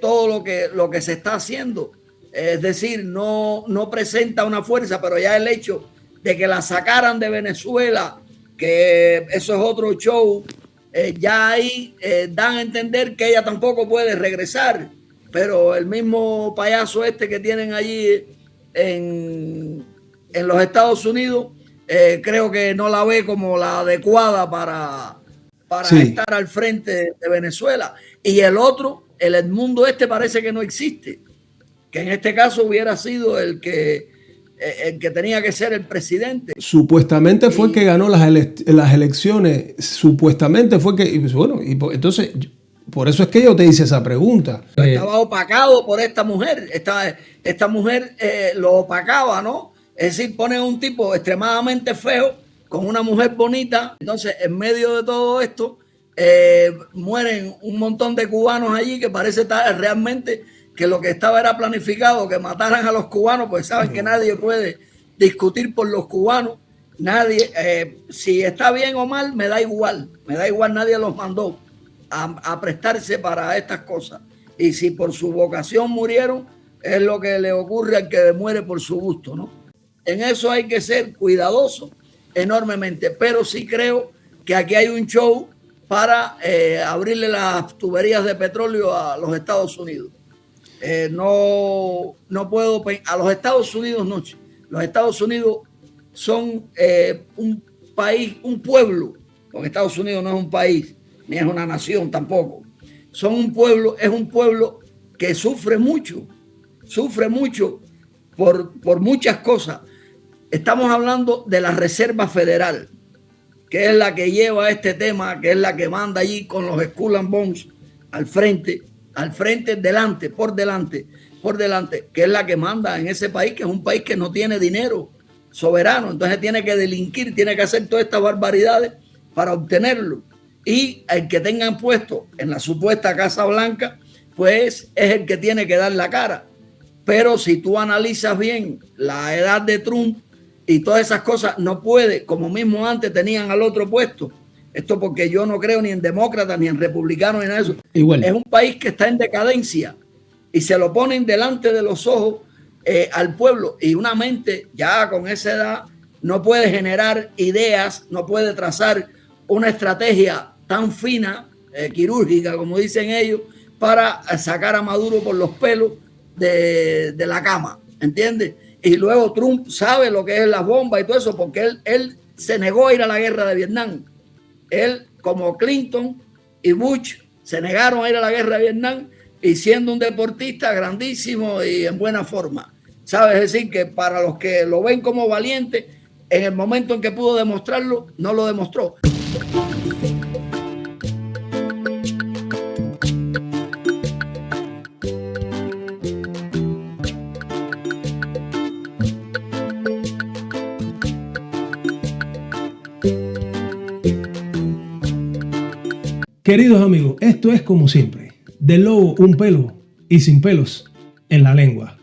todo lo que se está haciendo. Es decir, no presenta una fuerza, pero ya el hecho de que la sacaran de Venezuela, que eso es otro show, ya ahí dan a entender que ella tampoco puede regresar. Pero el mismo payaso que tienen allí en los Estados Unidos, creo que no la ve como la adecuada para sí, estar al frente de Venezuela. Y el otro, el Edmundo parece que no existe, que en este caso hubiera sido el que tenía que ser el presidente. Supuestamente fue el que ganó las elecciones, supuestamente fue que, bueno, y entonces... Por eso es que yo te hice esa pregunta. Estaba opacado por esta mujer. Esta mujer lo opacaba, ¿no? Es decir, pone un tipo extremadamente feo con una mujer bonita. Entonces, en medio de todo esto, mueren un montón de cubanos allí que parece estar realmente que lo que estaba era planificado, que mataran a los cubanos, pues saben que nadie puede discutir por los cubanos. Nadie, si está bien o mal, me da igual, nadie los mandó a prestarse para estas cosas. Y si por su vocación murieron, es lo que le ocurre al que muere por su gusto, ¿no? En eso hay que ser cuidadoso enormemente, pero sí creo que aquí hay un show para abrirle las tuberías de petróleo a los Estados Unidos. No puedo, a los Estados Unidos no. Los Estados Unidos son un país, un pueblo, porque Estados Unidos no es un país, ni es una nación tampoco. Son un pueblo, es un pueblo que sufre mucho por muchas cosas. Estamos hablando de la Reserva Federal, que es la que lleva este tema, que es la que manda allí con los Skull and Bones al frente, por delante, que es la que manda en ese país, que es un país que no tiene dinero soberano, entonces tiene que delinquir, tiene que hacer todas estas barbaridades para obtenerlo. Y el que tengan puesto en la supuesta Casa Blanca, pues es el que tiene que dar la cara. Pero si tú analizas bien la edad de Trump y todas esas cosas, no puede, como mismo antes tenían al otro puesto. Esto porque yo no creo ni en demócratas, ni en republicanos, ni en eso. Igual. Es un país que está en decadencia y se lo ponen delante de los ojos al pueblo. Y una mente ya con esa edad no puede generar ideas, no puede trazar una estrategia tan fina, quirúrgica, como dicen ellos, para sacar a Maduro por los pelos de la cama, ¿entiendes? Y luego Trump sabe lo que es la bomba y todo eso, porque él se negó a ir a la guerra de Vietnam. Él, como Clinton y Bush, se negaron a ir a la guerra de Vietnam y siendo un deportista grandísimo y en buena forma. ¿Sabes? Es decir, que para los que lo ven como valiente, en el momento en que pudo demostrarlo, no lo demostró. Queridos amigos, esto es como siempre, del lobo un pelo y sin pelos en la lengua.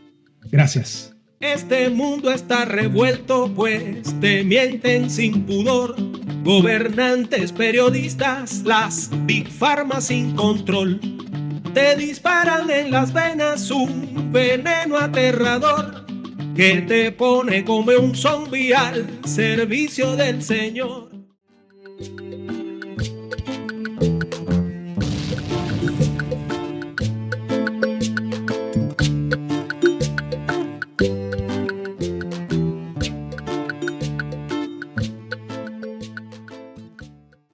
Gracias. Este mundo está revuelto, pues te mienten sin pudor. Gobernantes, periodistas, las Big Pharma sin control. Te disparan en las venas un veneno aterrador que te pone como un zombie al servicio del Señor.